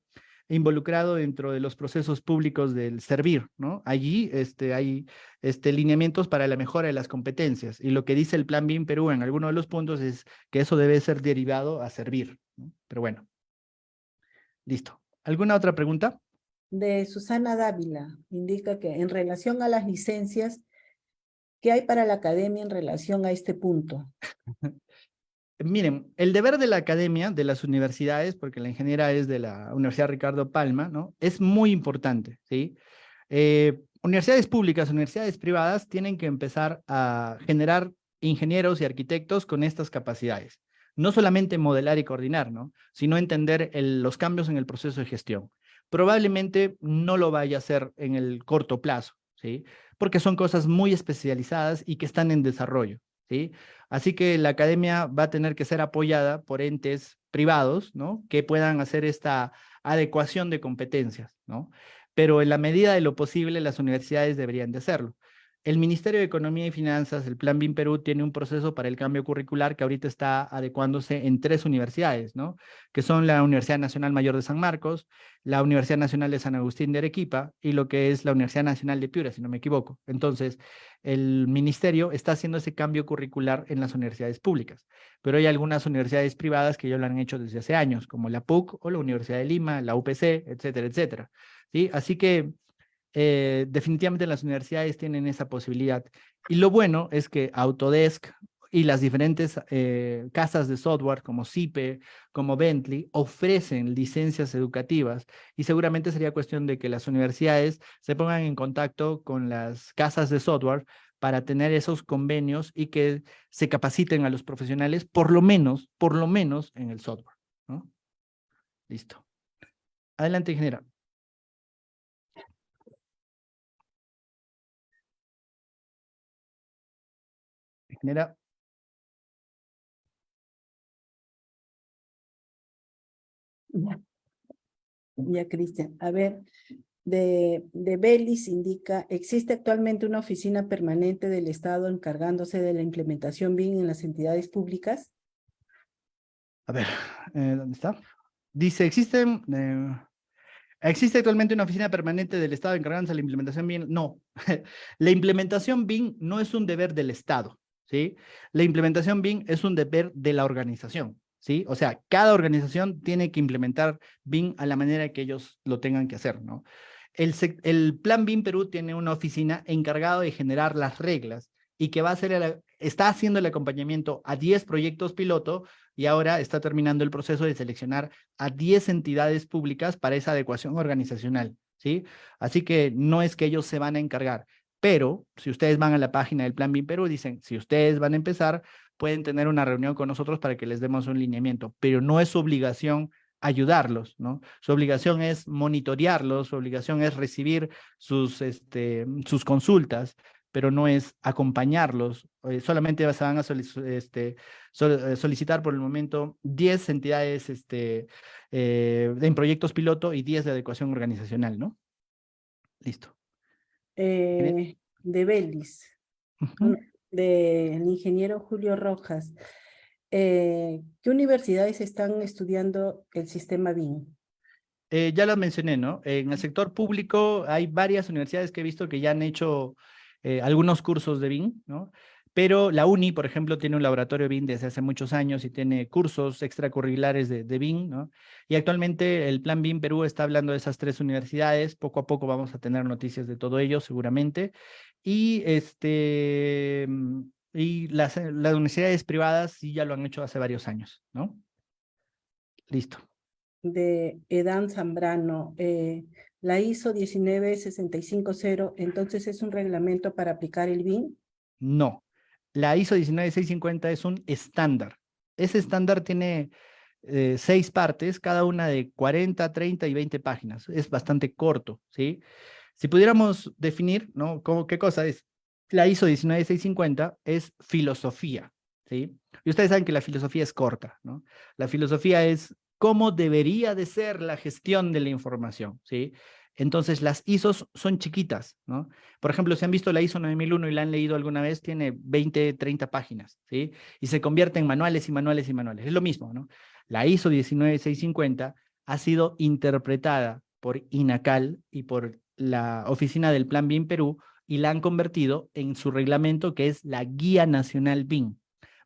[SPEAKER 4] involucrado dentro de los procesos públicos del servir, ¿no? Allí hay lineamientos para la mejora de las competencias y lo que dice el Plan BIM Perú en alguno de los puntos es que eso debe ser derivado a servir, ¿no? Pero bueno, listo. ¿Alguna otra pregunta?
[SPEAKER 3] De Susana Dávila, indica que en relación a las licencias, ¿qué hay para la academia en relación a este punto?
[SPEAKER 4] Miren, el deber de la academia, de las universidades, porque la ingeniera es de la Universidad Ricardo Palma, ¿no? Es muy importante, ¿sí? Universidades públicas, universidades privadas tienen que empezar a generar ingenieros y arquitectos con estas capacidades. No solamente modelar y coordinar, ¿no? Sino entender los cambios en el proceso de gestión. Probablemente no lo vaya a hacer en el corto plazo, ¿sí? Porque son cosas muy especializadas y que están en desarrollo, ¿sí? Así que la academia va a tener que ser apoyada por entes privados, ¿no? Que puedan hacer esta adecuación de competencias, ¿no? Pero en la medida de lo posible las universidades deberían de hacerlo. El Ministerio de Economía y Finanzas, el Plan BIM Perú, tiene un proceso para el cambio curricular que ahorita está adecuándose en 3 universidades, ¿no? Que son la Universidad Nacional Mayor de San Marcos, la Universidad Nacional de San Agustín de Arequipa y lo que es la Universidad Nacional de Piura, si no me equivoco. Entonces, el ministerio está haciendo ese cambio curricular en las universidades públicas, pero hay algunas universidades privadas que ya lo han hecho desde hace años, como la PUC o la Universidad de Lima, la UPC, etcétera, etcétera. ¿Sí? Así que definitivamente las universidades tienen esa posibilidad. Y lo bueno es que Autodesk y las diferentes casas de software como CIPE, como Bentley, ofrecen licencias educativas y seguramente sería cuestión de que las universidades se pongan en contacto con las casas de software para tener esos convenios y que se capaciten a los profesionales, por lo menos en el software, ¿no? Listo. Adelante, ingeniera. Ingeniera.
[SPEAKER 3] Ya, Cristian. A ver, de Belis indica, ¿existe actualmente una oficina permanente del Estado encargándose de la implementación BIM en las entidades públicas?
[SPEAKER 4] A ver, ¿dónde está? Dice, existe actualmente una oficina permanente del Estado encargándose de la implementación BIM. No, la implementación BIM no es un deber del Estado, ¿sí? La implementación BIM es un deber de la organización, ¿sí? O sea, cada organización tiene que implementar BIM a la manera que ellos lo tengan que hacer, ¿no? El Plan BIM Perú tiene una oficina encargada de generar las reglas y que va a hacer está haciendo el acompañamiento a 10 proyectos piloto y ahora está terminando el proceso de seleccionar a 10 entidades públicas para esa adecuación organizacional, ¿sí? Así que no es que ellos se van a encargar, pero si ustedes van a la página del Plan BIM Perú, dicen, si ustedes van a empezar, pueden tener una reunión con nosotros para que les demos un lineamiento, pero no es su obligación ayudarlos, ¿no? Su obligación es monitorearlos, su obligación es recibir sus consultas, pero no es acompañarlos. Solamente se van a solicitar por el momento 10 entidades en proyectos piloto y 10 de adecuación organizacional, ¿no? Listo.
[SPEAKER 3] De Belis, del ingeniero Julio Rojas. ¿Qué universidades están estudiando el sistema BIM?
[SPEAKER 4] Ya lo mencioné, ¿no? En el sector público hay varias universidades que he visto que ya han hecho algunos cursos de BIM, ¿no? Pero la UNI, por ejemplo, tiene un laboratorio BIM desde hace muchos años y tiene cursos extracurriculares de BIM, ¿no? Y actualmente el Plan BIM Perú está hablando de esas 3 universidades. Poco a poco vamos a tener noticias de todo ello, seguramente. Y las universidades privadas sí ya lo han hecho hace varios años, ¿no? Listo.
[SPEAKER 3] De Edan Zambrano, la ISO 19650, entonces es un reglamento para aplicar el BIM.
[SPEAKER 4] No, la ISO 19650 es un estándar. Ese estándar tiene 6 partes, cada una de 40, 30 y 20 páginas. Es bastante corto, ¿sí? Si pudiéramos definir, ¿no? ¿Qué cosa es? La ISO 19650 es filosofía, ¿sí? Y ustedes saben que la filosofía es corta, ¿no? La filosofía es cómo debería de ser la gestión de la información, ¿sí? Entonces, las ISOs son chiquitas, ¿no? Por ejemplo, si han visto la ISO 9001 y la han leído alguna vez, tiene 20, 30 páginas, ¿sí? Y se convierte en manuales y manuales y manuales. Es lo mismo, ¿no? La ISO 19650 ha sido interpretada por INACAL y por la oficina del Plan BIM Perú y la han convertido en su reglamento, que es la Guía Nacional BIM.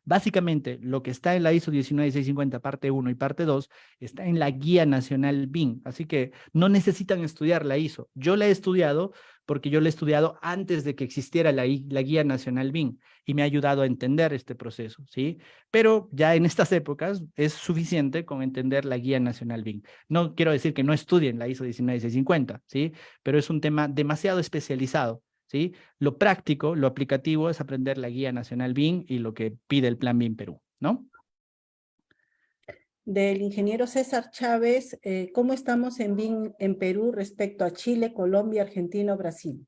[SPEAKER 4] Básicamente, lo que está en la ISO 19650 parte 1 y parte 2 está en la Guía Nacional BIM, así que no necesitan estudiar la ISO. Yo la he estudiado porque yo la he estudiado antes de que existiera la Guía Nacional BIM y me ha ayudado a entender este proceso, ¿sí? Pero ya en estas épocas es suficiente con entender la Guía Nacional BIM. No quiero decir que no estudien la ISO 19650, ¿sí? Pero es un tema demasiado especializado, ¿sí? Lo práctico, lo aplicativo es aprender la Guía Nacional BIM y lo que pide el Plan BIM Perú, ¿no?
[SPEAKER 3] Del ingeniero César Chávez, ¿cómo estamos en BIM en Perú respecto a Chile, Colombia, Argentina o Brasil?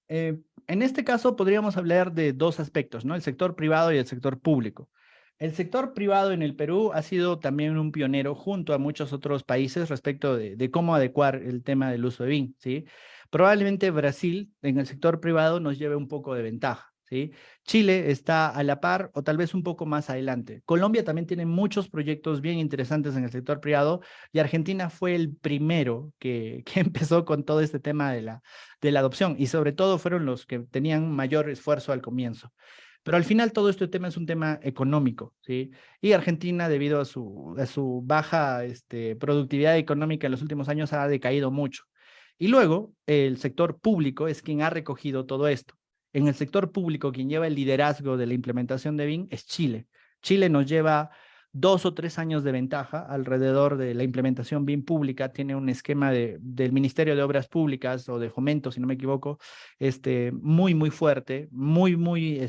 [SPEAKER 4] En este caso podríamos hablar de dos aspectos, ¿no? El sector privado y el sector público. El sector privado en el Perú ha sido también un pionero junto a muchos otros países respecto de cómo adecuar el tema del uso de BIM, ¿sí? Probablemente Brasil en el sector privado nos lleve un poco de ventaja, ¿sí? Chile está a la par o tal vez un poco más adelante. Colombia también tiene muchos proyectos bien interesantes en el sector privado y Argentina fue el primero que empezó con todo este tema de la adopción y sobre todo fueron los que tenían mayor esfuerzo al comienzo. Pero al final todo este tema es un tema económico, ¿sí? Y Argentina, debido a su baja productividad económica en los últimos años, ha decaído mucho. Y luego, el sector público es quien ha recogido todo esto. En el sector público, quien lleva el liderazgo de la implementación de BIM es Chile. Chile nos lleva 2 o 3 años de ventaja alrededor de la implementación BIM pública. Tiene un esquema del Ministerio de Obras Públicas o de Fomento, si no me equivoco, muy, muy fuerte, muy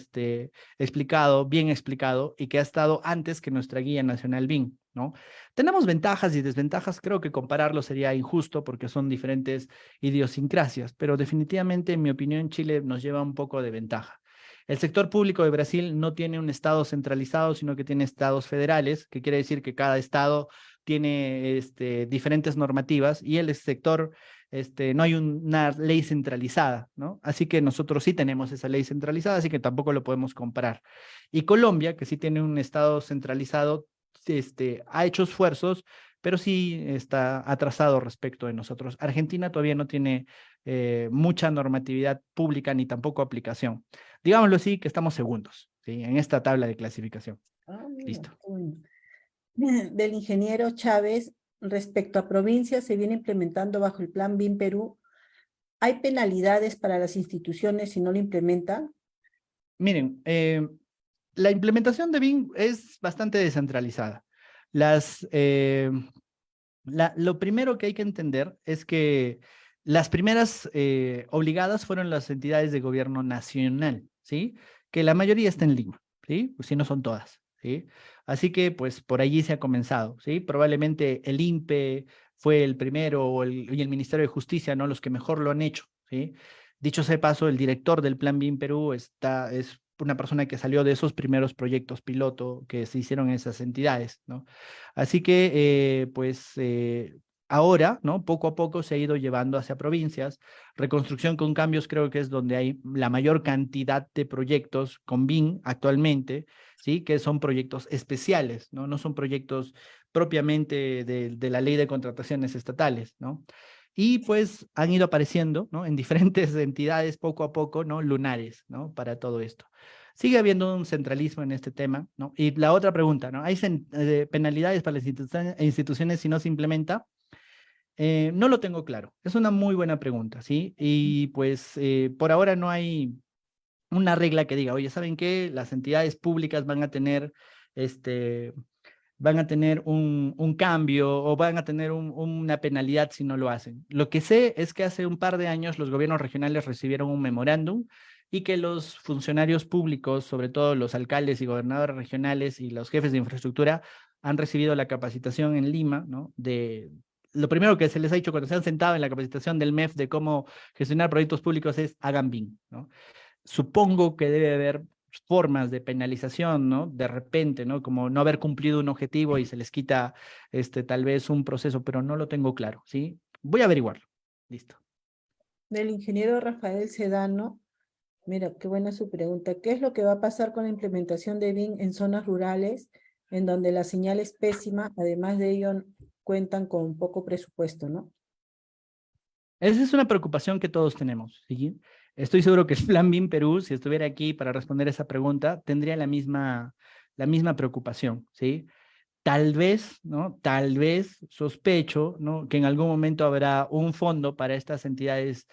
[SPEAKER 4] explicado, bien explicado y que ha estado antes que nuestra Guía Nacional BIM, ¿no? Tenemos ventajas y desventajas, creo que compararlo sería injusto porque son diferentes idiosincrasias, pero definitivamente, en mi opinión, Chile nos lleva un poco de ventaja. El sector público de Brasil no tiene un estado centralizado, sino que tiene estados federales, que quiere decir que cada estado tiene diferentes normativas y el sector, no hay una ley centralizada, ¿no? Así que nosotros sí tenemos esa ley centralizada, así que tampoco lo podemos comparar. Y Colombia, que sí tiene un estado centralizado, ha hecho esfuerzos, pero sí está atrasado respecto de nosotros. Argentina todavía no tiene mucha normatividad pública ni tampoco aplicación. Digámoslo así, que estamos segundos, ¿sí? En esta tabla de clasificación.
[SPEAKER 3] Mira,
[SPEAKER 4] Listo.
[SPEAKER 3] qué bueno. Del ingeniero Chávez, respecto a provincias, se viene implementando bajo el Plan BIM Perú. ¿Hay penalidades para las instituciones si no lo implementan?
[SPEAKER 4] Miren, la implementación de BIM es bastante descentralizada. Lo primero que hay que entender es que las primeras obligadas fueron las entidades de gobierno nacional, ¿sí? Que la mayoría está en Lima, ¿sí? Pues si no son todas, ¿sí? Así que, pues, por allí se ha comenzado, ¿sí? Probablemente el INPE fue el primero y el Ministerio de Justicia, ¿no? Los que mejor lo han hecho, ¿sí? Dicho sea de paso, el director del Plan BIM Perú es una persona que salió de esos primeros proyectos piloto que se hicieron en esas entidades, ¿no? Así que, ahora, ¿no? Poco a poco se ha ido llevando hacia provincias. Reconstrucción con cambios creo que es donde hay la mayor cantidad de proyectos con BIM actualmente, ¿sí? Que son proyectos especiales, ¿no? No son proyectos propiamente de la ley de contrataciones estatales, ¿no? Y pues han ido apareciendo, ¿no? En diferentes entidades poco a poco, ¿no? Lunares, ¿no? Para todo esto. Sigue habiendo un centralismo en este tema, ¿no? Y la otra pregunta, ¿no? ¿Hay penalidades para las instituciones si no se implementa? No lo tengo claro. Es una muy buena pregunta, ¿sí? Y pues por ahora no hay una regla que diga, oye, ¿saben qué? Las entidades públicas van a tener un cambio o van a tener una penalidad si no lo hacen. Lo que sé es que hace un par de años los gobiernos regionales recibieron un memorándum y que los funcionarios públicos, sobre todo los alcaldes y gobernadores regionales y los jefes de infraestructura, han recibido la capacitación en Lima, ¿no? Lo primero que se les ha dicho cuando se han sentado en la capacitación del MEF de cómo gestionar proyectos públicos es hagan BIM, ¿no? Supongo que debe haber formas de penalización, ¿no? De repente, ¿no? Como no haber cumplido un objetivo y se les quita tal vez un proceso, pero no lo tengo claro, ¿sí? Voy a averiguarlo. Listo.
[SPEAKER 3] Del ingeniero Rafael Sedano, mira, qué buena su pregunta. ¿Qué es lo que va a pasar con la implementación de BIM en zonas rurales en donde la señal es pésima? Además de ello, cuentan con poco presupuesto, ¿no?
[SPEAKER 4] Esa es una preocupación que todos tenemos, ¿sí? Estoy seguro que el Plan BIM Perú, si estuviera aquí para responder esa pregunta, tendría la misma la misma preocupación, ¿sí? Tal vez, ¿no? Tal vez sospecho, ¿no? Que en algún momento habrá un fondo para estas entidades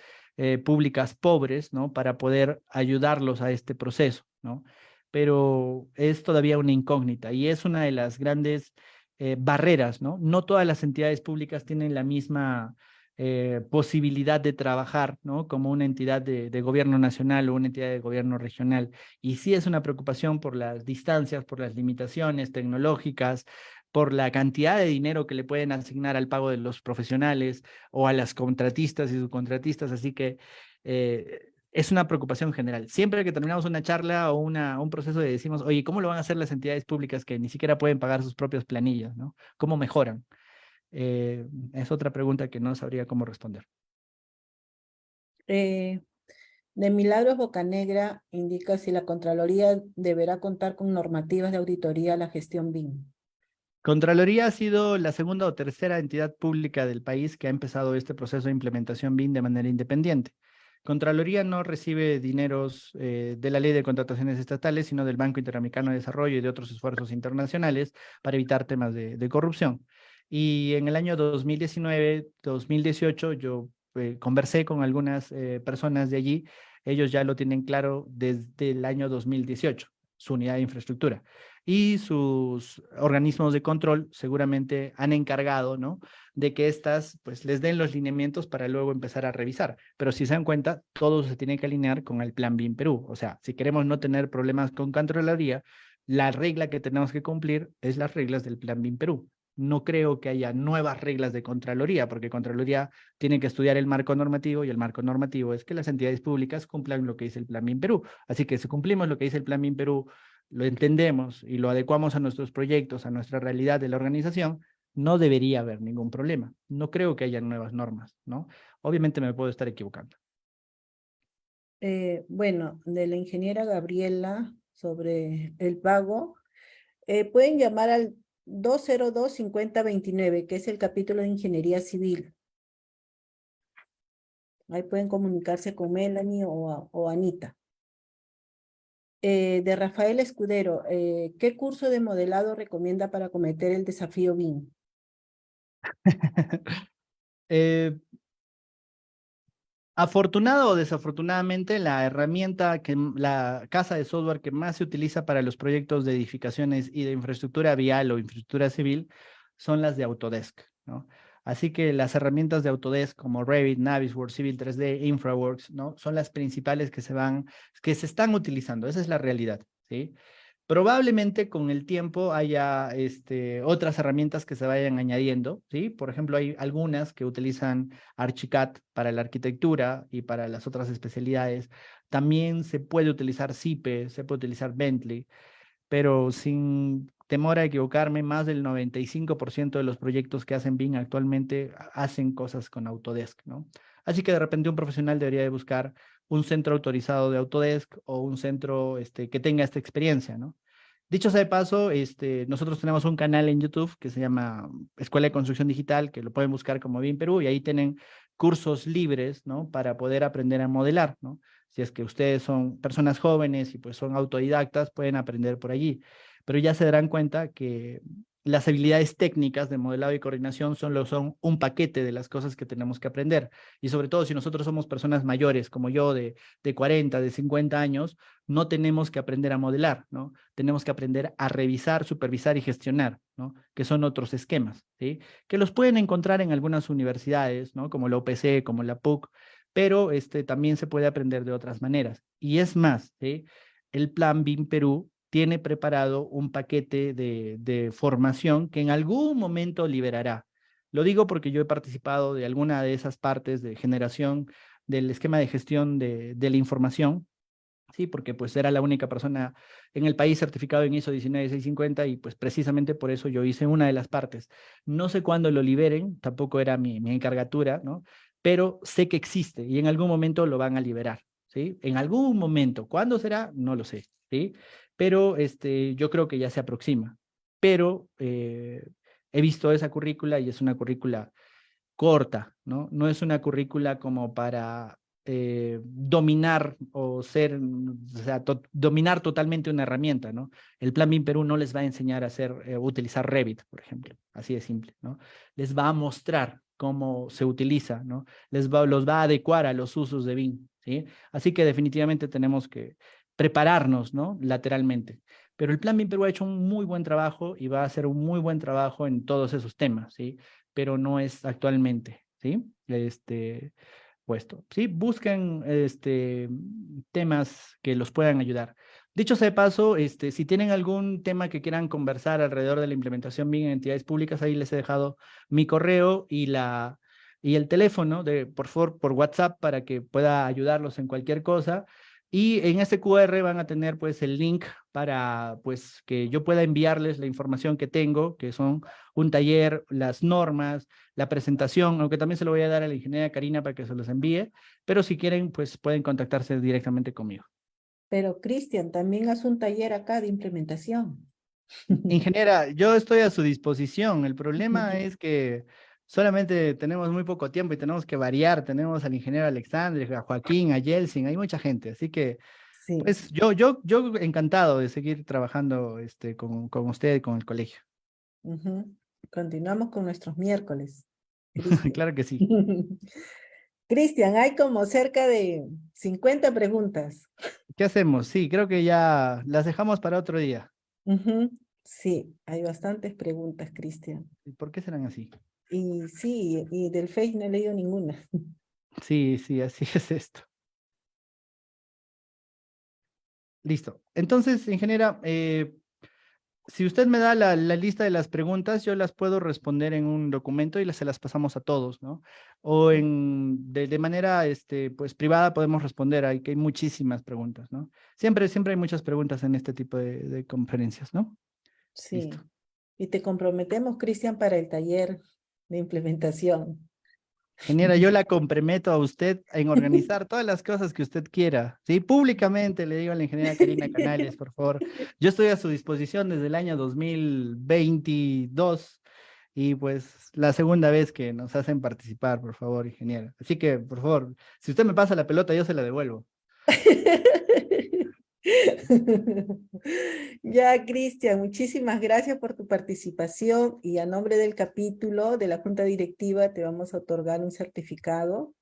[SPEAKER 4] públicas pobres, ¿no? Para poder ayudarlos a este proceso, ¿no? Pero es todavía una incógnita y es una de las grandes barreras, ¿no? No todas las entidades públicas tienen la misma posibilidad de trabajar, ¿no? Como una entidad de gobierno nacional o una entidad de gobierno regional. Y sí es una preocupación por las distancias, por las limitaciones tecnológicas, por la cantidad de dinero que le pueden asignar al pago de los profesionales o a las contratistas y subcontratistas. Así que es una preocupación general. Siempre que terminamos una charla o un proceso de decimos, oye, ¿cómo lo van a hacer las entidades públicas que ni siquiera pueden pagar sus propias planillas, ¿no? ¿Cómo mejoran? Es otra pregunta que no sabría cómo responder.
[SPEAKER 3] Eh, de Milagros Bocanegra indica si la Contraloría deberá contar con normativas de auditoría a la gestión BIM.
[SPEAKER 4] Contraloría ha sido la segunda o tercera entidad pública del país que ha empezado este proceso de implementación BIM de manera independiente. Contraloría no recibe dineros de la Ley de Contrataciones Estatales, sino del Banco Interamericano de Desarrollo y de otros esfuerzos internacionales para evitar temas de corrupción. Y en el año 2019, 2018, yo conversé con algunas personas de allí. Ellos ya lo tienen claro desde el año 2018, su unidad de infraestructura. Y sus organismos de control seguramente han encargado, ¿no?, de que estas pues les den los lineamientos para luego empezar a revisar. Pero si se dan cuenta, todo se tiene que alinear con el Plan BIM Perú. O sea, si queremos no tener problemas con Contraloría, la regla que tenemos que cumplir es las reglas del Plan BIM Perú. No creo que haya nuevas reglas de Contraloría, porque Contraloría tiene que estudiar el marco normativo y el marco normativo es que las entidades públicas cumplan lo que dice el Plan BIM Perú. Así que si cumplimos lo que dice el Plan BIM Perú, lo entendemos y lo adecuamos a nuestros proyectos, a nuestra realidad de la organización, no debería haber ningún problema. No creo que haya nuevas normas, ¿no? Obviamente me puedo estar equivocando.
[SPEAKER 3] Bueno, de la ingeniera Gabriela sobre el pago, pueden llamar al 202-5029, que es el capítulo de Ingeniería Civil. Ahí pueden comunicarse con Melanie o Anita. De Rafael Escudero, ¿qué curso de modelado recomienda para cometer el desafío BIM?
[SPEAKER 4] Afortunado o desafortunadamente, la herramienta, la casa de software que más se utiliza para los proyectos de edificaciones y de infraestructura vial o infraestructura civil son las de Autodesk, ¿no? Así que las herramientas de Autodesk como Revit, Navisworks, Civil 3D, InfraWorks, ¿no?, son las principales que se están utilizando. Esa es la realidad, ¿sí? Probablemente con el tiempo haya otras herramientas que se vayan añadiendo, ¿sí? Por ejemplo, hay algunas que utilizan Archicad para la arquitectura y para las otras especialidades. También se puede utilizar Sipe, se puede utilizar Bentley, pero sin temor a equivocarme, más del 95% de los proyectos que hacen BIM actualmente hacen cosas con Autodesk, ¿no? Así que de repente un profesional debería de buscar un centro autorizado de Autodesk o un centro que tenga esta experiencia, ¿no? Dicho sea de paso, nosotros tenemos un canal en YouTube que se llama Escuela de Construcción Digital, que lo pueden buscar como BIM Perú, y ahí tienen cursos libres, ¿no?, para poder aprender a modelar, ¿no? Si es que ustedes son personas jóvenes y pues son autodidactas, pueden aprender por allí. Pero ya se darán cuenta que las habilidades técnicas de modelado y coordinación solo son un paquete de las cosas que tenemos que aprender. Y sobre todo si nosotros somos personas mayores, como yo, de 40, de 50 años, no tenemos que aprender a modelar, ¿no? Tenemos que aprender a revisar, supervisar y gestionar, ¿no?, que son otros esquemas, ¿sí?, que los pueden encontrar en algunas universidades, ¿no?, como la UPC, como la PUC, pero también se puede aprender de otras maneras. Y es más, ¿sí?, el Plan BIM Perú tiene preparado un paquete de formación que en algún momento liberará. Lo digo porque yo he participado de alguna de esas partes de generación del esquema de gestión de la información, sí, porque pues era la única persona en el país certificado en ISO 19650 y pues precisamente por eso yo hice una de las partes. No sé cuándo lo liberen, tampoco era mi encargatura, ¿no? Pero sé que existe y en algún momento lo van a liberar, ¿sí? En algún momento. ¿Cuándo será? No lo sé, ¿sí? Pero yo creo que ya se aproxima. Pero he visto esa currícula y es una currícula corta, ¿no? No es una currícula como para dominar o ser, o sea, dominar totalmente una herramienta, ¿no? El Plan BIM Perú no les va a enseñar a hacer, utilizar Revit, por ejemplo, así de simple, ¿no? Les va a mostrar cómo se utiliza, ¿no? Los va a adecuar a los usos de BIM, ¿sí? Así que definitivamente tenemos que prepararnos, ¿no? Lateralmente. Pero el Plan BIM Perú ha hecho un muy buen trabajo y va a hacer un muy buen trabajo en todos esos temas, ¿sí? Pero no es actualmente, ¿sí? Puesto. Sí, busquen temas que los puedan ayudar. Dicho sea de paso, si tienen algún tema que quieran conversar alrededor de la implementación BIM en entidades públicas, ahí les he dejado mi correo y el teléfono, por favor, por WhatsApp, para que pueda ayudarlos en cualquier cosa. Y en ese QR van a tener pues el link para pues que yo pueda enviarles la información que tengo, que son un taller, las normas, la presentación, aunque también se lo voy a dar a la ingeniera Karina para que se los envíe, pero si quieren, pues pueden contactarse directamente conmigo.
[SPEAKER 3] Pero Cristian, también haz un taller acá de implementación.
[SPEAKER 4] Ingeniera, yo estoy a su disposición. El problema es que solamente tenemos muy poco tiempo y tenemos que variar. Tenemos al ingeniero Alexandre, a Joaquín, a Yeltsin, hay mucha gente. Así que,
[SPEAKER 3] Sí.
[SPEAKER 4] pues yo encantado de seguir trabajando con usted y con el colegio.
[SPEAKER 3] Ujú. Continuamos con nuestros miércoles, Cristian.
[SPEAKER 4] Claro que sí.
[SPEAKER 3] Cristian, hay como cerca de 50 preguntas.
[SPEAKER 4] ¿Qué hacemos? Sí, creo que ya las dejamos para otro día.
[SPEAKER 3] Ujú. Sí, hay bastantes preguntas, Cristian.
[SPEAKER 4] ¿Por qué serán así?
[SPEAKER 3] Y sí, y del Face no he leído ninguna.
[SPEAKER 4] Sí, sí, así es esto. Listo. Entonces, ingeniera, si usted me da la lista de las preguntas, yo las puedo responder en un documento y se las pasamos a todos, ¿no? O de manera pues, privada podemos responder, que hay muchísimas preguntas, ¿no? Siempre hay muchas preguntas en este tipo de conferencias, ¿no?
[SPEAKER 3] Sí.
[SPEAKER 4] Listo.
[SPEAKER 3] Y te comprometemos, Cristian, para el taller de implementación.
[SPEAKER 4] Ingeniera, yo la comprometo a usted en organizar todas las cosas que usted quiera, ¿sí? Públicamente le digo a la ingeniera Karina Canales, por favor. Yo estoy a su disposición desde el año 2022 y pues la segunda vez que nos hacen participar, por favor, ingeniera. Así que, por favor, si usted me pasa la pelota, yo se la devuelvo.
[SPEAKER 3] Ya, Cristian, muchísimas gracias por tu participación y a nombre del capítulo de la Junta Directiva te vamos a otorgar un certificado.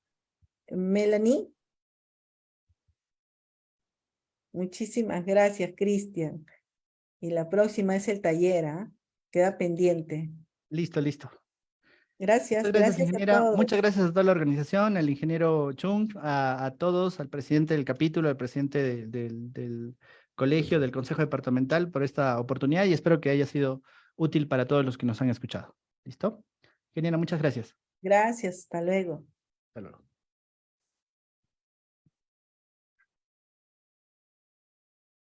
[SPEAKER 3] Melanie. Muchísimas gracias, Cristian. Y la próxima es el taller, ¿ah? Queda pendiente.
[SPEAKER 4] Listo, listo.
[SPEAKER 3] Gracias,
[SPEAKER 4] Muchas gracias,
[SPEAKER 3] gracias a
[SPEAKER 4] ingeniera.
[SPEAKER 3] todos.
[SPEAKER 4] Muchas gracias a toda la organización, al ingeniero Chung, a todos, al presidente del capítulo, al presidente del colegio, del consejo departamental por esta oportunidad y espero que haya sido útil para todos los que nos han escuchado. ¿Listo? Ingeniera, muchas gracias.
[SPEAKER 3] Gracias, hasta luego.
[SPEAKER 4] Hasta luego.